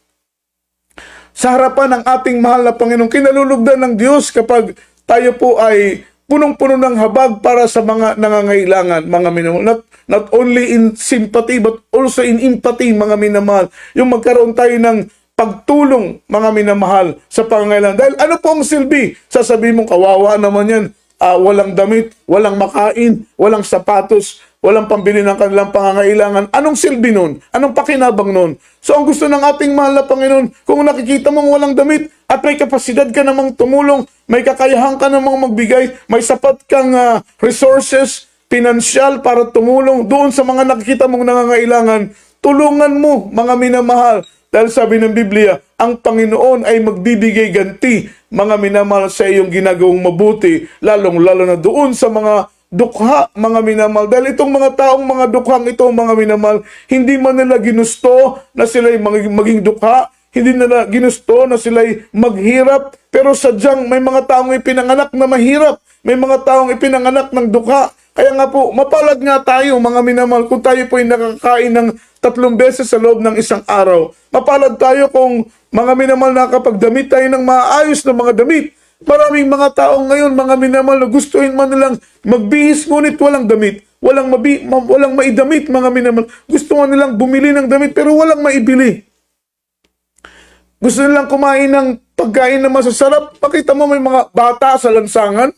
Sa harapan ng ating mahal na Panginoon, kinalulugdan ng Diyos kapag tayo po ay punong-puno ng habag para sa mga nangangailangan, mga minamahal. Not only in sympathy, but also in empathy, mga minamahal. Yung magkaroon tayo ng pagtulong, mga minamahal, sa pangangailangan. Dahil ano po ang silbi? Sasabihin mong kawawa naman yan. Walang damit, walang makain, walang sapatos, walang pambili ng kanilang pangangailangan. Anong silbi nun? Anong pakinabang nun? So ang gusto ng ating mahal na Panginoon, kung nakikita mong walang damit at may kapasidad ka namang tumulong, may kakayahan ka namang magbigay, may sapat kang resources, pinansyal para tumulong doon sa mga nakikita mong nangangailangan, tulungan mo, mga minamahal. Dahil sabi ng Biblia, ang Panginoon ay magbibigay ganti, mga minamahal, sa iyong ginagawang mabuti, lalong-lalo na doon sa mga dukha, mga minamahal. Dahil itong mga taong mga dukhang ito, mga minamahal, hindi man nila ginusto na sila'y maging dukha, hindi nila ginusto na sila'y maghirap, pero sadyang may mga taong ipinanganak na mahirap, may mga taong ipinanganak ng dukha. Kaya nga po, mapalad nga tayo, mga minamahal, kung tayo po ay nakakain ng 3 beses sa loob ng isang araw. Mapalad tayo kung, mga minamahal, nakapagdamit tayo ng maayos na mga damit. Maraming mga taong ngayon, mga minamahal, gustuhin man nilang magbihis, ngunit walang damit. Walang maidamit, mga minamahal. Gusto man nilang bumili ng damit, pero walang maibili. Gusto nilang kumain ng pagkain na masasarap. Pakita mo, may mga bata sa lansangan,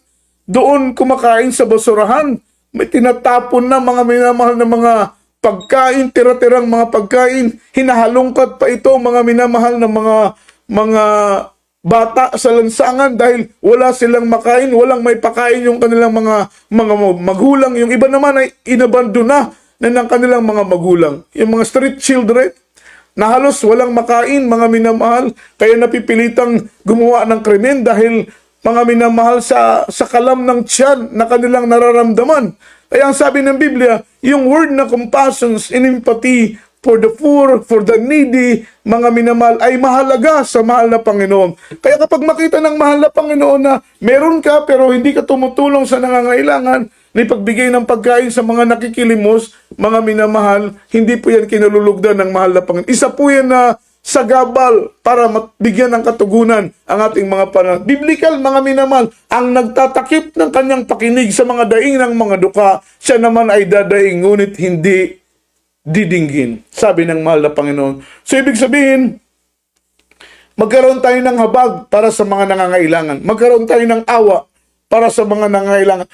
doon kumakain sa basurahan. May tinatapon na, mga minamahal, na mga pagkain, tira-tirang mga pagkain. Hinahalungkat pa ito, mga minamahal, na mga bata sa lansangan dahil wala silang makain, walang may pakain yung kanilang mga magulang. Yung iba naman ay inabandona na ng kanilang mga magulang. Yung mga street children, na halos walang makain, mga minamahal, kaya napipilitang gumawa ng krimen dahil mga minamahal sa kalam ng tiyan na kanilang nararamdaman. Kaya ang sabi ng Biblia, yung word na compassion and empathy for the poor, for the needy, mga minamahal, ay mahalaga sa mahal na Panginoon. Kaya kapag makita ng mahal na Panginoon na meron ka pero hindi ka tumutulong sa nangangailangan, ni pagbigay ng pagkain sa mga nakikilimos, mga minamahal, hindi po yan kinalulugdan ng mahal na Panginoon. Isa po yan na sagabal para bigyan ng katugunan ang ating mga panahon. Biblical, mga minamahal, ang nagtatakip ng kanyang pakinig sa mga daing ng mga duka, siya naman ay dadaing, ngunit hindi didinggin, sabi ng mahal na Panginoon. So, ibig sabihin, magkaroon tayo ng habag para sa mga nangangailangan. Magkaroon tayo ng awa para sa mga nangangailangan.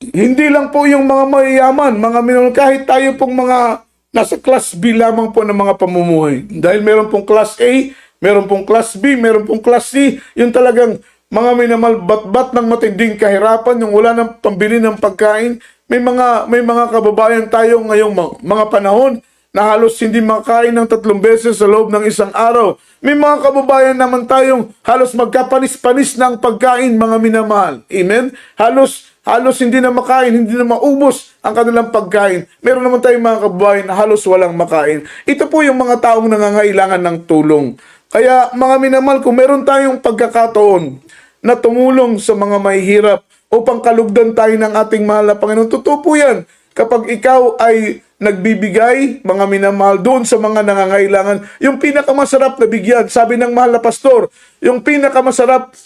Hindi lang po yung mga mayayaman, mga minamahal, kahit tayo pong mga nasa class B lamang po ng mga pamumuhay. Dahil meron pong class A, meron pong class B, meron pong class C, yung talagang mga minamahal, bat-bat ng matinding kahirapan, yung wala ng pambili ng pagkain. May mga kababayan tayo ngayong mga panahon na halos hindi makain ng 3 beses sa loob ng isang araw. May mga kababayan naman tayong halos magkapanis-panis ng pagkain, mga minamahal. Amen? Halos hindi na makain, hindi na maubos ang kanilang pagkain. Meron naman tayong mga kababayan na halos walang makain. Ito po yung mga taong nangangailangan ng tulong. Kaya mga minamahal, kung meron tayong pagkakataon na tumulong sa mga mahihirap upang kalugdan tayo ng ating mahal na Panginoon, totoo po yan. Kapag ikaw ay nagbibigay, mga minamahal, doon sa mga nangangailangan, yung pinakamasarap na bigyan, sabi ng mahal na pastor, yung pinakamasarap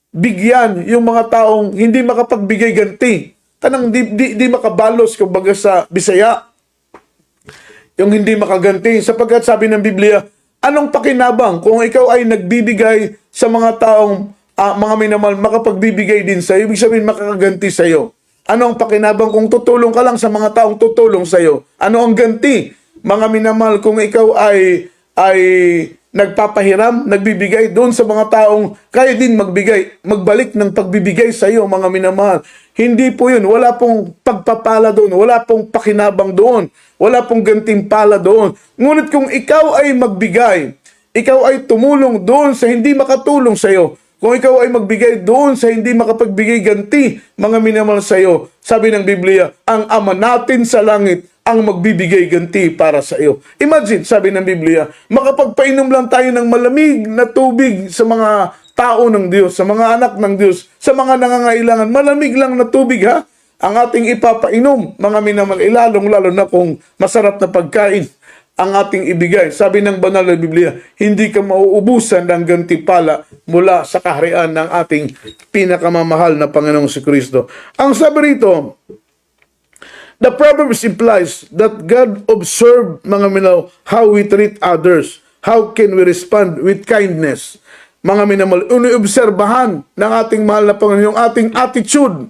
bigyan yung mga taong hindi makapagbigay ganti. Tanang di makabalos, kumbaga sa Bisaya, yung hindi makaganti. Sapagkat sabi ng Biblia, anong pakinabang kung ikaw ay nagbibigay sa mga taong mga minamahal, makapagbibigay din sa iyo, ibig sabihin makakaganti sa iyo. Ano ang pakinabang kung tutulong ka lang sa mga taong tutulong sa iyo? Ano ang ganti, mga minamahal, kung ikaw ay nagpapahiram, nagbibigay doon sa mga taong kaya din magbalik ng pagbibigay sa iyo, mga minamahal? Hindi po yun. Wala pong pagpapala doon. Wala pong pakinabang doon. Wala pong gantimpala doon. Ngunit kung ikaw ay magbigay, ikaw ay tumulong doon sa hindi makatulong sa iyo, kung ikaw ay magbigay doon sa hindi makapagbigay ganti, mga minamahal sa iyo, sabi ng Biblia, ang Ama natin sa langit ang magbibigay ganti para sa iyo. Imagine, sabi ng Biblia, makapagpainom lang tayo ng malamig na tubig sa mga tao ng Diyos, sa mga anak ng Diyos, sa mga nangangailangan. Malamig lang na tubig, ha? Ang ating ipapainom, mga minamahal, lalong-lalo na kung masarap na pagkain ang ating ibigay. Sabi ng banal na Biblia, hindi ka mauubusan ng gantimpala mula sa kaharian ng ating pinakamamahal na Panginoong Jesucristo. Ang sabi rito, the Proverbs implies that God observed, mga minamahal, how we treat others. How can we respond with kindness? Mga minamahal, uniobserbahan ng ating mahal na Panginoon, yung ating attitude,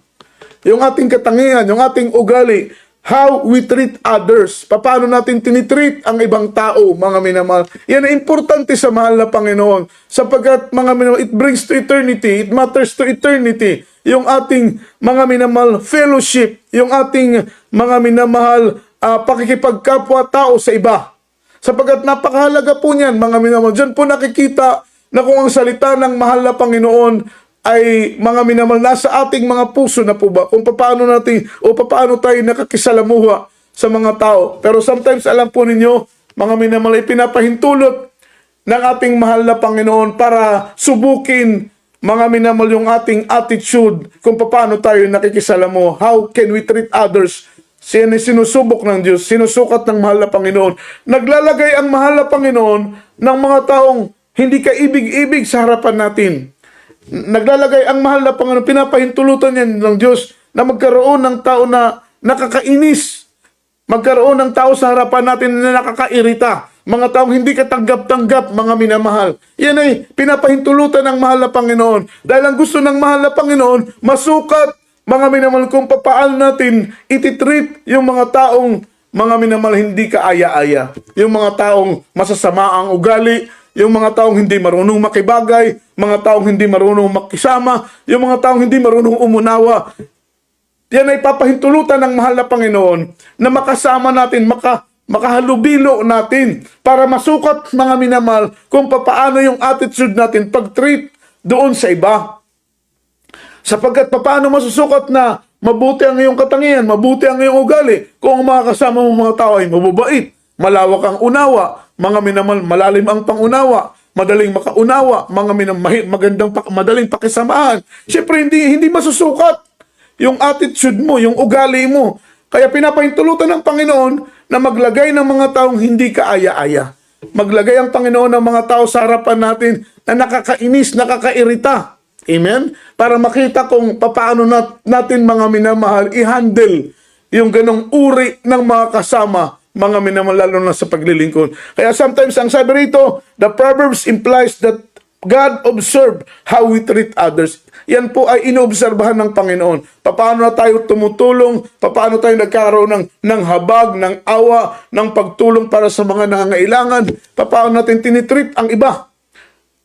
yung ating katangian, yung ating ugali, how we treat others. Paano natin tinitreat ang ibang tao, mga minamahal. Yan ay importante sa mahal na Panginoon. Sapagkat, mga minamahal, it brings to eternity, it matters to eternity. Yung ating, mga minamahal, fellowship, yung ating, mga minamahal, pakikipagkapwa-tao sa iba. Sapagkat napakahalaga po niyan, mga minamahal. Diyan po nakikita na kung ang salita ng mahal na Panginoon ay, mga minamahal, nasa ating mga puso na po ba kung paano natin o paano tayo nakakisalamuha sa mga tao. Pero sometimes, alam po ninyo, mga minamahal, pinapahintulot ng ating mahal na Panginoon para subukin, mga minamahal, yung ating attitude kung paano tayo nakikisalamuha. How can we treat others? Sinusubok ng Diyos, sinusukat ng mahal na Panginoon. Naglalagay ang mahal na Panginoon ng mga taong hindi kaibig-ibig sa harapan natin. Naglalagay ang mahal na Panginoon, pinapahintulutan niya ng Diyos na magkaroon ng tao na nakakainis. Magkaroon ng tao sa harapan natin na nakakairita. Mga taong hindi katanggap-tanggap, mga minamahal. Yan ay pinapahintulutan ng mahal na Panginoon. Dahil ang gusto ng mahal na Panginoon, masukat, mga minamahal, kung papaano natin ititreat yung mga taong, mga minamahal, hindi kaaya-aya. Yung mga taong masasama ang ugali, yung mga taong hindi marunong makibagay, mga taong hindi marunong makisama, yung mga taong hindi marunong umunawa. Yan ay papahintulutan ng mahal na Panginoon na makasama natin, makahalubilo natin para masukat, mga minamahal, kung papaano yung attitude natin pag-treat doon sa iba. Sapagkat papaano masusukat na mabuti ang iyong katangian, mabuti ang iyong ugali, kung ang mga kasama mong mga tao ay mababait, malawak ang unawa, mga minamahal, malalim ang pangunawa, madaling makaunawa, mga madaling pakisamahan. Siyempre, hindi masusukat yung attitude mo, yung ugali mo. Kaya pinapahintulutan ng Panginoon na maglagay ng mga taong hindi kaaya-aya. Maglagay ang Panginoon ng mga tao sa harapan natin na nakakainis, nakakairita. Amen? Para makita kung paano natin, mga minamahal, i-handle yung ganong uri ng mga kasama, mga minamahal, lalo na sa paglilingkod. Kaya sometimes, ang sabi rito, the Proverbs implies that God observe how we treat others. Yan po ay inoobserbahan ng Panginoon. Paano na tayo tumutulong, paano tayo nagkaroon ng habag, ng awa, ng pagtulong para sa mga nangangailangan, paano natin tinitreat ang iba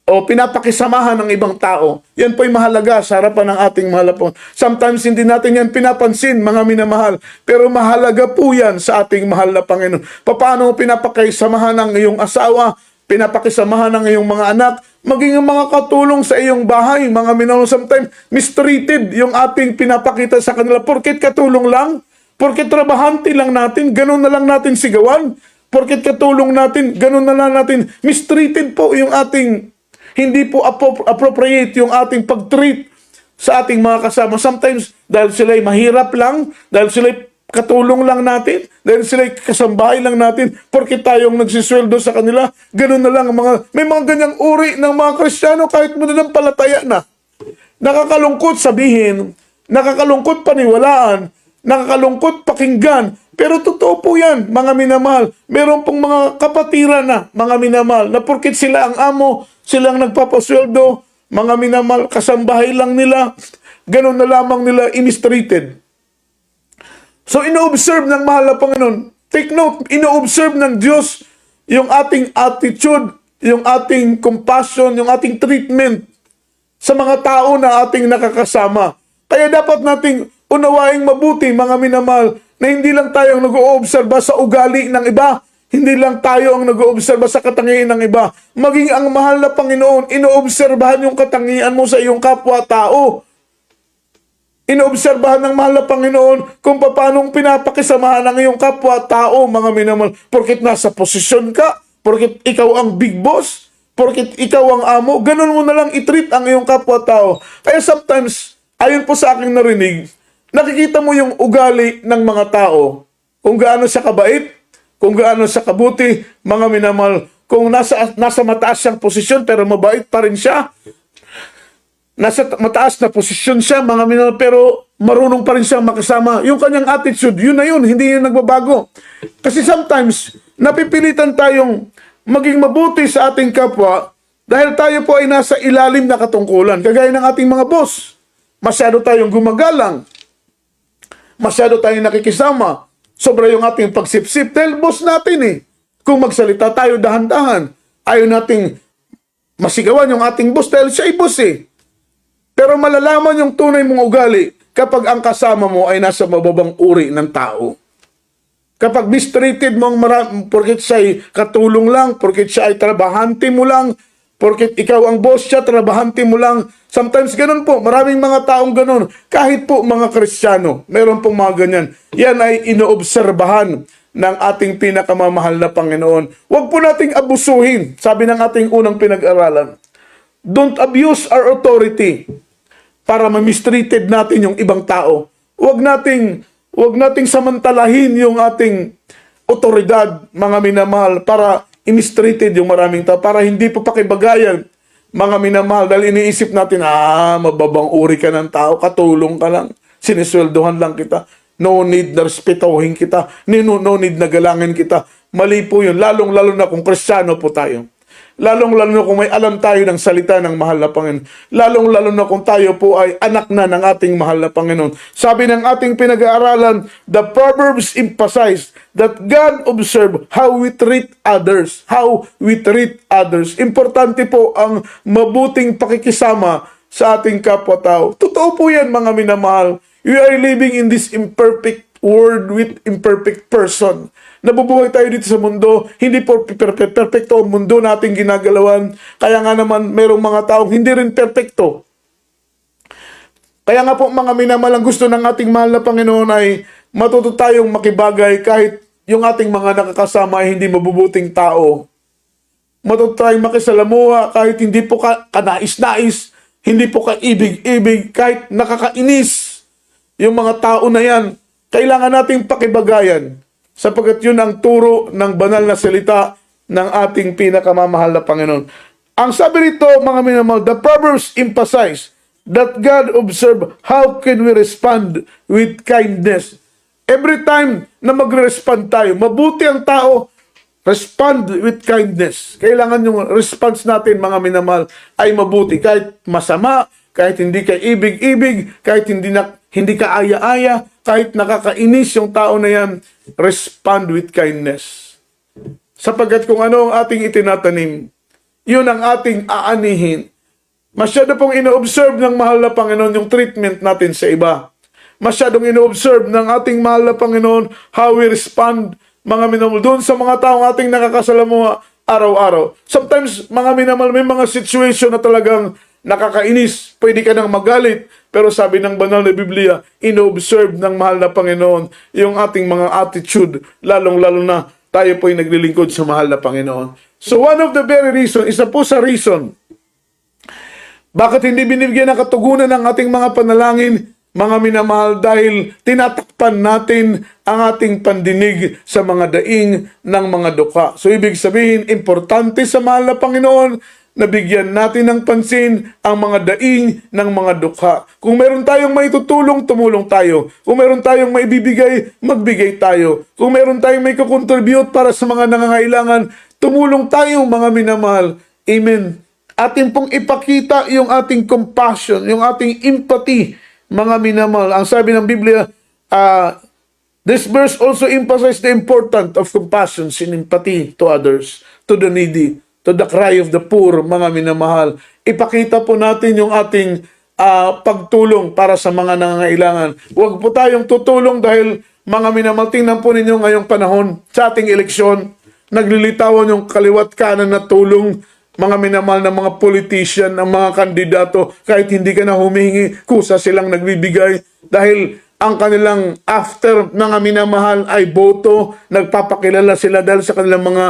o pinapakisamahan ng ibang tao. Yan po ay mahalaga sa harapan ng ating mahal na Panginoon. Sometimes hindi natin yan pinapansin, mga minamahal, pero mahalaga po yan sa ating mahal na Panginoon. Paano mo pinapakisamahan ng iyong asawa, pinapakisamahan ng iyong mga anak, maging ang mga katulong sa iyong bahay, mga minamahal. Sometimes mistreated yung ating pinapakita sa kanila. Porket katulong lang, porket trabahante lang natin, ganun na lang natin sigawan. Porket katulong natin, ganun na lang natin. Mistreated po yung ating, hindi po appropriate yung ating pag-treat sa ating mga kasama. Sometimes, dahil sila'y mahirap lang, dahil sila'y katulong lang natin, dahil sila'y kasambahay lang natin, porque tayong nagsisweldo sa kanila, ganun na lang. May mga ganyang uri ng mga Kristiyano kahit mananampalataya na. Nakakalungkot sabihin, nakakalungkot paniwalaan, nakakalungkot pakinggan, pero totoo po yan, mga minamahal. Meron pong mga kapatiran na, mga minamahal, na porkit sila ang amo, silang nagpapasweldo, mga minamahal, kasambahay lang nila, ganun na lamang nila mistreated. So, ino-observe ng mahal na Panginoon. Take note, ino-observe ng Diyos yung ating attitude, yung ating compassion, yung ating treatment sa mga tao na ating nakakasama. Kaya dapat nating unawaing mabuti, mga minamahal, na hindi lang tayo ang nag-oobserba sa ugali ng iba, hindi lang tayo ang nag-oobserba sa katangian ng iba. Maging ang mahal na Panginoon, inoobserbahan yung katangian mo sa iyong kapwa-tao. Inoobserbahan ng mahal na Panginoon kung paano pinapakisamahan ng iyong kapwa-tao, mga minamahal. Porkit nasa posisyon ka, porkit ikaw ang big boss, porkit ikaw ang amo, ganun mo na lang i-treat ang iyong kapwa-tao. Kaya sometimes, ayon po sa aking narinig, nakikita mo yung ugali ng mga tao, kung gaano siya kabait, kung gaano siya kabuti, mga minamahal, kung nasa mataas siyang posisyon pero mabait pa rin siya, nasa mataas na posisyon siya, mga minamahal, pero marunong pa rin siyang makasama. Yung kanyang attitude, yun na yun, hindi yun nagbabago. Kasi sometimes, napipilitan tayong maging mabuti sa ating kapwa dahil tayo po ay nasa ilalim na katungkulan. Kagaya ng ating mga boss, masyado tayong gumagalang, masyado tayong nakikisama, sobra yung ating pagsipsip dahil boss natin eh. Kung magsalita tayo dahan-dahan, ayaw nating masigawan yung ating boss dahil siya ay boss eh. Pero malalaman yung tunay mong ugali kapag ang kasama mo ay nasa mababang uri ng tao. Kapag mistreated mo porkit siya ay katulong lang, porkit siya ay trabahante mo lang, porkit ikaw ang boss siya, trabahante mo lang. Sometimes ganun po, maraming mga taong ganun. Kahit po mga Kristiyano, meron pong mga ganyan. Yan ay inoobserbahan ng ating pinakamamahal na Panginoon. Huwag po nating abusuhin, sabi ng ating unang pinag-aralan. Don't abuse our authority para ma-mistreated natin yung ibang tao. Huwag nating samantalahin yung ating otoridad, mga minamahal, para i-mistreated yung maraming tao, para hindi po pakibagayan, mga minamahal, dahil iniisip natin, mababang uri ka ng tao, katulong ka lang, sinisweldohan lang kita, no need na respetohin kita, no need na galangin kita. Mali po yun, lalong-lalo na kung Kristiyano po tayo. Lalong-lalo na kung may alam tayo ng salita ng mahal na Panginoon. Lalong-lalo na kung tayo po ay anak na ng ating mahal na Panginoon. Sabi ng ating pinag-aaralan, the Proverbs emphasize that God observe how we treat others. How we treat others. Importante po ang mabuting pakikisama sa ating kapwa-tao. Totoo po yan, mga minamahal. We are living in this imperfect word with imperfect person. Nabubuhay tayo dito sa mundo, hindi po perfecto ang mundo nating ginagalawan. Kaya nga naman, merong mga taong hindi rin perfecto. Kaya nga po mga minamalang, gusto ng ating mahal na Panginoon ay matuto tayong makibagay kahit yung ating mga nakakasama ay hindi mabubuting tao. Matuto tayong makisalamuha kahit hindi po kanais-nais, hindi po kaibig-ibig, kahit nakakainis yung mga tao na yan. Kailangan nating pakibagayan sapagkat yun ang turo ng banal na salita ng ating pinakamamahal na Panginoon. Ang sabi rito, mga minamahal, the Proverbs emphasize that God observe how can we respond with kindness. Every time na magre-respond tayo, mabuti ang tao, respond with kindness. Kailangan yung response natin, mga minamahal, ay mabuti. Kahit masama, kahit hindi ka ibig-ibig, kahit hindi ka aya-aya, kahit nakakainis yung tao na yan, respond with kindness. Sapagkat kung ano ang ating itinatanim, yun ang ating aanihin. Masyado pong ino-observe ng mahal na Panginoon yung treatment natin sa iba. Masyadong ino-observe ng ating mahal na Panginoon how we respond, mga minamahal, doon sa mga taong ating nakakasalamuha araw-araw. Sometimes, mga minamahal, may mga situation na talagang nakakainis. Pwede ka nang magalit. Pero sabi ng banal na Biblia, ino-observe ng mahal na Panginoon yung ating mga attitude, lalong-lalo na tayo po'y naglilingkod sa mahal na Panginoon. So one of the very reason, isa po sa reason, bakit hindi binibigyan ng katugunan ng ating mga panalangin, mga minamahal, dahil tinatakpan natin ang ating pandinig sa mga daing ng mga dukha. So ibig sabihin, importante sa mahal na Panginoon na bigyan natin ng pansin ang mga daing ng mga dukha. Kung meron tayong maitutulong, tumulong tayo. Kung meron tayong maibibigay, magbigay tayo. Kung meron tayong may kukontribute para sa mga nangangailangan, tumulong tayo, mga minamahal. Amen. Atin pong ipakita yung ating compassion, yung ating empathy, mga minamahal. Ang sabi ng Biblia, this verse also emphasizes the importance of compassion and empathy to others, to the needy, to the cry of the poor, mga minamahal. Ipakita po natin yung ating pagtulong para sa mga nangangailangan. Huwag po tayong tutulong dahil, mga minamahal, tingnan po ninyo ngayong panahon sa ating eleksyon, naglilitawan yung kaliwat kanan na tulong, mga minamahal na mga politician, ang mga kandidato, kahit hindi ka na humingi, kusa silang nagbibigay dahil ang kanilang after, mga minamahal, ay boto, nagpapakilala sila dahil sa kanilang mga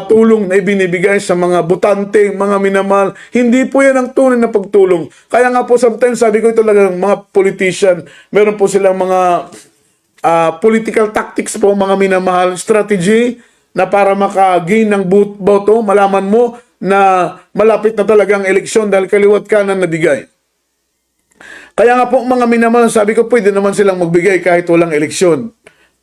tulong na ibinibigay sa mga butante, mga minamahal. Hindi po yan ang tunay na pagtulong. Kaya nga po sometimes sabi ko talagang mga politician, meron po silang mga political tactics po, mga minamahal, strategy na para maka-gain ng boto, malaman mo na malapit na talagang eleksyon dahil kaliwat kanan na bigay. Kaya nga po, mga minamahal, sabi ko, pwede naman silang magbigay kahit walang eleksyon.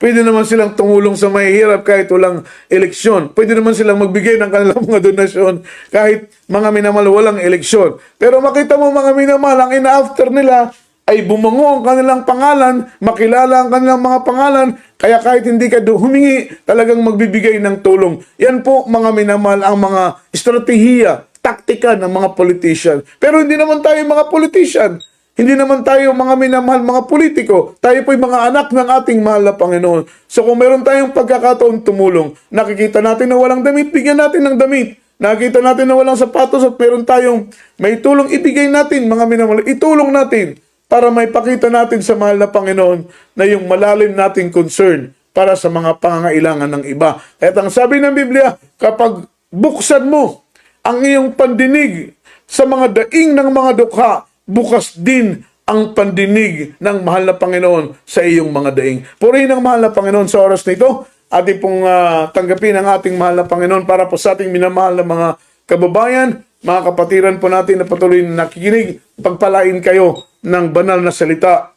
Pwede naman silang tumulong sa mahihirap kahit walang eleksyon. Pwede naman silang magbigay ng kanilang mga donasyon kahit, mga minamahal, walang eleksyon. Pero makita mo, mga minamahal, ang ina-after nila ay bumango ang kanilang pangalan, makilala ang kanilang mga pangalan, kaya kahit hindi ka humingi, talagang magbibigay ng tulong. Yan po, mga minamahal, ang mga estratehiya, taktika ng mga politician. Pero hindi naman tayo mga politician. Hindi naman tayo, mga minamahal, mga politiko. Tayo po'y mga anak ng ating mahal na Panginoon. So kung meron tayong pagkakataon tumulong, nakikita natin na walang damit, bigyan natin ng damit. Nakikita natin na walang sapatos at meron tayong may tulong, ibigay natin, mga minamahal, itulong natin para may pakita natin sa mahal na Panginoon na yung malalim nating concern para sa mga pangangailangan ng iba. At ang sabi ng Biblia, kapag buksan mo ang iyong pandinig sa mga daing ng mga dukha, bukas din ang pandinig ng mahal na Panginoon sa iyong mga daing. Purihin ang mahal na Panginoon sa oras na ito. Ating pong tanggapin ang ating mahal na Panginoon para po sa ating minamahal na mga kababayan, mga kapatiran po natin na patuloy na nakikinig. Pagpalain kayo ng banal na salita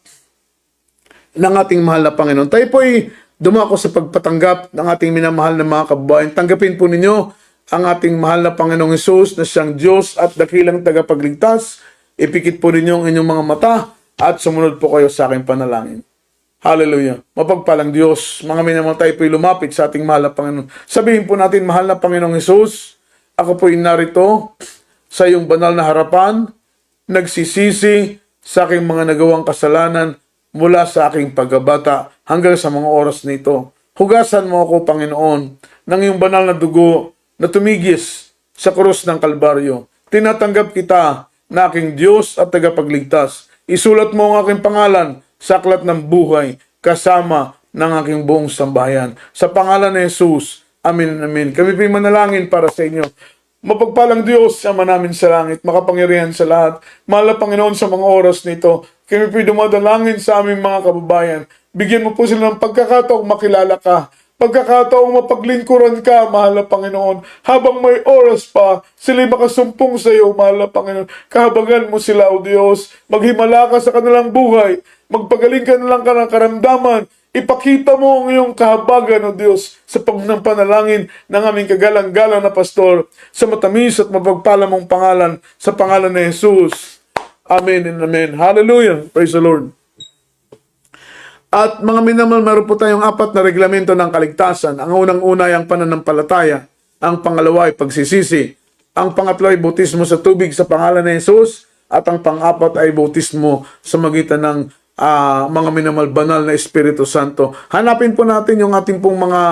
ng ating mahal na Panginoon. Tayo po ay dumako sa pagpatanggap ng ating minamahal na mga kababayan. Tanggapin po ninyo ang ating mahal na Panginoong Hesus na siyang Diyos at dakilang tagapagligtas. Ipikit po ninyo ang inyong mga mata at sumunod po kayo sa aking panalangin. Hallelujah. Mapagpalang Diyos, mga minamahal, tayo po'y lumapit sa ating mahal na Panginoon. Sabihin po natin, mahal na Panginoong Hesus, ako po'y narito sa iyong banal na harapan, nagsisisi sa aking mga nagawang kasalanan, mula sa aking pagkabata hanggang sa mga oras nito. Hugasan mo ako, Panginoon, ng iyong banal na dugo na tumigis sa krus ng Kalbaryo. Tinatanggap kita na aking Diyos at tagapagligtas. Isulat mo ang aking pangalan sa aklat ng buhay kasama ng aking buong sambahayan. Sa pangalan ni Jesus, amin, amin. Kami po'y manalangin para sa inyo. Mapagpalang Diyos, Ama namin sa langit, makapangyarihan sa lahat. Mahal na Panginoon, sa mga oras nito, kami po'y dumadalangin sa aming mga kababayan. Bigyan mo po sila ng pagkakataong makilala ka. Pagkakataong mapaglingkuran ka, mahal na Panginoon. Habang may oras pa, sila'y makasumpong sa iyo, mahal na Panginoon. Kahabagan mo sila, O Diyos. Maghimala ka sa kanilang buhay. Magpagaling ka na lang ka ng karamdaman. Ipakita mo ang iyong kahabagan, O Diyos, sa panalangin ng aming kagalang-galang na pastor, sa matamis at mapagpala mong pangalan, sa pangalan ni Jesus. Amen and amen. Hallelujah. Praise the Lord. At mga minamahal, meron po tayong 4 na reglamento ng kaligtasan. Ang unang-una ay ang pananampalataya. Ang pangalawa ay pagsisisi. Ang pangatlo ay bautismo sa tubig sa pangalan ni Jesus. At ang pang-apat ay bautismo sa magitan ng mga minamahal banal na Espiritu Santo. Hanapin po natin yung ating pong mga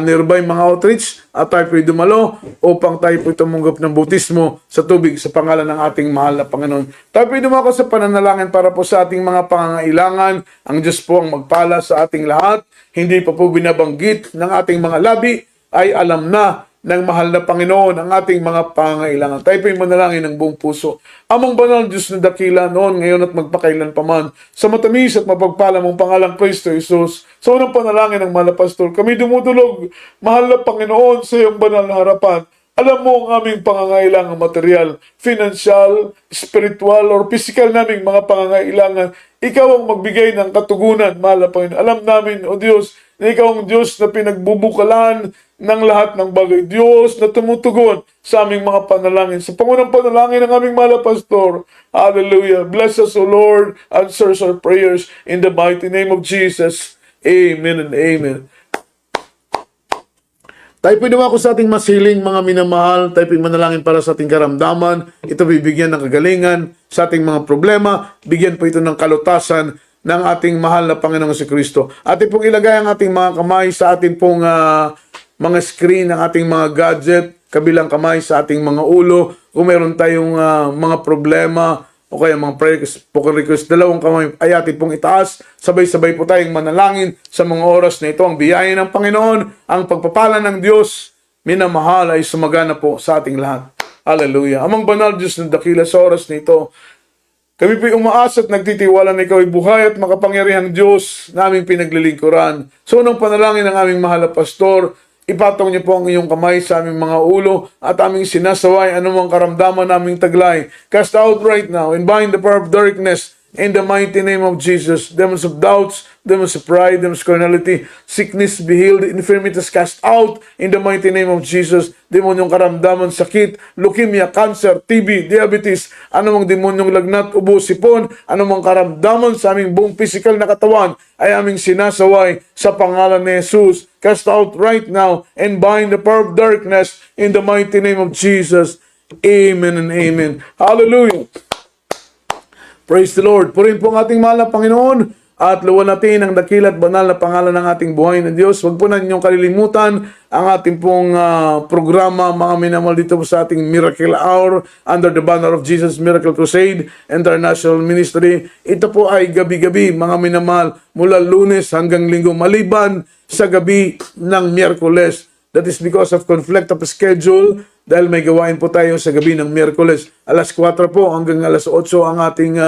nearby mga outreach at tayo po'y dumalo upang tayo po'y tumanggap ng bautismo sa tubig sa pangalan ng ating mahal na Panginoon. Tayo po'y dumako sa pananalangin para po sa ating mga pangangailangan. Ang Diyos po ang magpala sa ating lahat. Hindi pa po binabanggit ng ating mga labi, ay alam na ng mahal na Panginoon ang ating mga pangangailangan. Tayo po'y manalangin ng buong puso. Amang banal Diyos na dakila noon, ngayon at magpakailan paman, sa matamis at mapagpala mong pangalang Kristo Jesus, sa unang panalangin ng mahal na pastor, kami dumudulog, mahal na Panginoon, sa iyong banal na harapan. Alam mo ang aming pangangailangan material, financial, spiritual, or physical naming mga pangangailangan. Ikaw ang magbigay ng katugunan, mahal na Panginoon. Alam namin, O Diyos, na ikaw ang Diyos na pinagbubukalan ng lahat ng bagay. Diyos na tumutugon sa aming mga panalangin. Sa pangunang panalangin ng aming mahal na pastor. Hallelujah. Bless us, O Lord. Answers our prayers in the mighty name of Jesus. Amen and amen. Tayo po dumako sa ating masiling mga minamahal. Tayo po manalangin para sa ating karamdaman. Ito bibigyan ng kagalingan sa ating mga problema. Bigyan po ito ng kalutasan ng ating mahal na Panginoong Jesucristo. Atin pong ilagay ang ating mga kamay sa ating pong mga screen, ng ating mga gadget, kabilang kamay sa ating mga ulo. Kung meron tayong mga problema o kaya mga prayer request, dalawang kamay ay atin pong itaas. Sabay-sabay po tayong manalangin sa mga oras na ito. Ang biyaya ng Panginoon, ang pagpapala ng Diyos, minamahal ay sumagana po sa ating lahat. Hallelujah. Amang banal Diyos na dakila sa oras na ito, kami po'y umaasa at nagtitiwala na ikaw ay buhay at makapangyarihang Diyos na aming pinaglilingkuran. So, unang panalangin ng aming mahal na pastor, ipatong niyo po ang iyong kamay sa aming mga ulo at aming sinasaway anumang karamdaman naming taglay. Cast out right now and bind the power of darkness in the mighty name of Jesus. Demons of doubts, demons of pride, demons of carnality, sickness be healed, infirmities cast out in the mighty name of Jesus. Demonyong karamdaman, sakit, leukemia, cancer, TB, diabetes, anumang demonyong lagnat, ubo, sipon, anumang karamdaman sa aming buong physical na katawan ay aming sinasaway sa pangalan ni Jesus. Cast out right now and bind the power of darkness in the mighty name of Jesus. Amen and amen. Hallelujah. Praise the Lord. Purihin po ang ating mahal na Panginoon at luwan natin ang dakila at banal na pangalan ng ating buhay na Diyos. Huwag po na ninyong kalilimutan ang ating pong programa, mga minamahal, dito po sa ating Miracle Hour under the banner of Jesus Miracle Crusade International Ministry. Ito po ay gabi-gabi, mga minamahal, mula Lunes hanggang Linggo, maliban sa gabi ng Miyerkules. That is because of conflict of schedule, dahil may gawain po tayo sa gabi ng Miyerkules. Alas 4 po hanggang alas 8 ang ating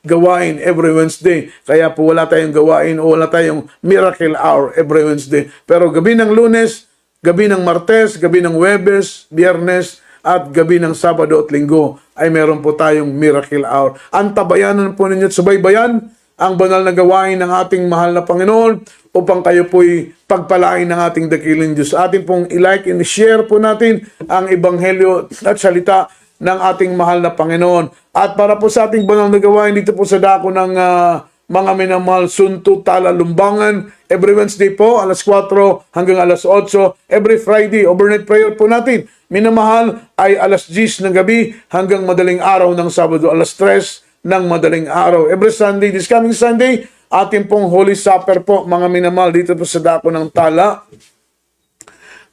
gawain every Wednesday. Kaya po wala tayong gawain o wala tayong Miracle Hour every Wednesday. Pero gabi ng Lunes, gabi ng Martes, gabi ng Huwebes, Biyernes, at gabi ng Sabado at Linggo ay meron po tayong Miracle Hour. Antabayanan po ninyo at subaybayan ang banal na gawain ng ating mahal na Panginoon upang kayo po'y pagpalain ng ating dakiling Diyos. Atin pong i-like and share po natin ang ebanghelyo at salita ng ating mahal na Panginoon. At para po sa ating banal na gawain dito po sa dako ng mga minamahal, Sunto, Tala, Lumbangan, every Wednesday po, alas 4 hanggang alas 8. Every Friday, overnight prayer po natin. Minamahal ay alas 10 ng gabi hanggang madaling araw ng Sabado, alas 3 ng madaling araw. Every Sunday, this coming Sunday, ating pong Holy Supper po, mga minamahal, dito po sa dako ng Tala.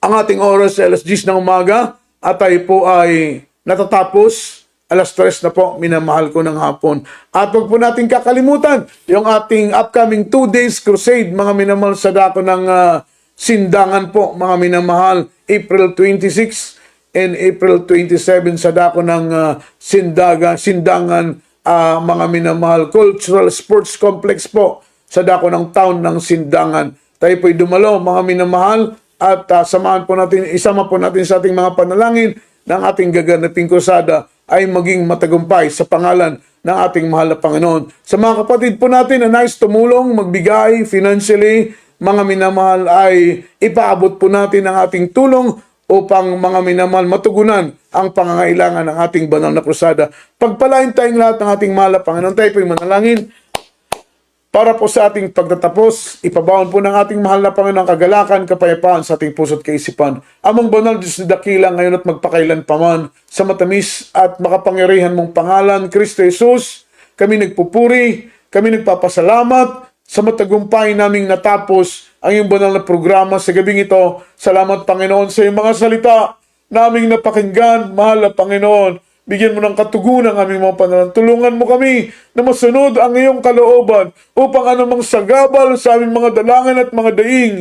Ang ating oras ay alas 10 ng umaga at tayo po ay natatapos alas 3 na po, minamahal ko ng hapon. At huwag po natin kakalimutan yung ating upcoming 2 days crusade, mga minamahal, sa dako ng Sindangan po, mga minamahal, April 26 and April 27 sa dako ng Sindangan, mga minamahal, Cultural Sports Complex po sa dako ng town ng Sindangan. Tayo po'y dumalo, mga minamahal, at samahan po natin, isama po natin sa ating mga panalangin ng ating gaganaping krusada ay maging matagumpay sa pangalan ng ating mahal na Panginoon. Sa mga kapatid po natin na nais tumulong, magbigay financially, mga minamahal, ay ipaabot po natin ang ating tulong upang, mga minamahal, matugunan ang pangangailangan ng ating banal na krusada. Pagpalain tayong lahat ng ating mahal na Panginoon. Tayo po'y manalangin para po sa ating pagtatapos. Ipabaon po ng ating mahal na Panginoon kagalakan, kapayapaan sa ating puso't kaisipan. Amang banal Diyos na dakila ngayon at magpakailan paman, sa matamis at makapangyarihan mong pangalan, Kristo Jesus, kami nagpupuri, kami nagpapasalamat sa matagumpay naming natapos ang iyong banal na programa sa gabing ito. Salamat, Panginoon, sa iyong mga salita naming napakinggan, mahal na Panginoon. Bigyan mo ng katugunan ang aming mga panalangin. Tulungan mo kami na masunod ang iyong kalooban upang anumang sagabal sa aming mga dalangin at mga daing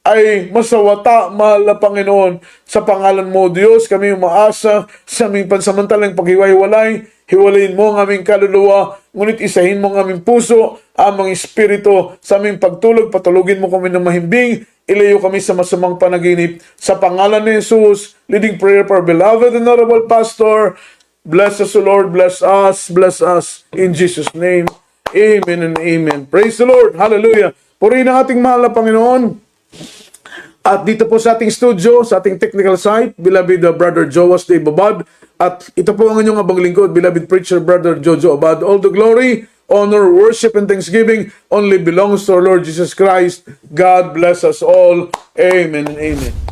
ay masawata, mahal na Panginoon. Sa pangalan mo, Diyos, kami umaasa sa aming pansamantalang paghiwa-hiwalay. Hiwalayin mo ang aming kaluluwa, ngunit isahin mo ang aming puso, aming espiritu. Sa aming pagtulog, patulugin mo kami ng mahimbing. Ilayo kami sa masamang panaginip. Sa pangalan ni Jesus, leading prayer for our beloved and honorable pastor. Bless us, O Lord, bless us in Jesus' name. Amen and amen. Praise the Lord. Hallelujah. Purihin ang ating mahal na Panginoon. At dito po sa ating studio, sa ating technical site, beloved Brother Joas de Babad. At ito po ang inyong abang lingkod, beloved preacher Brother Jojo Abad. All the glory, honor, worship, and thanksgiving only belongs to our Lord Jesus Christ. God bless us all. Amen and amen.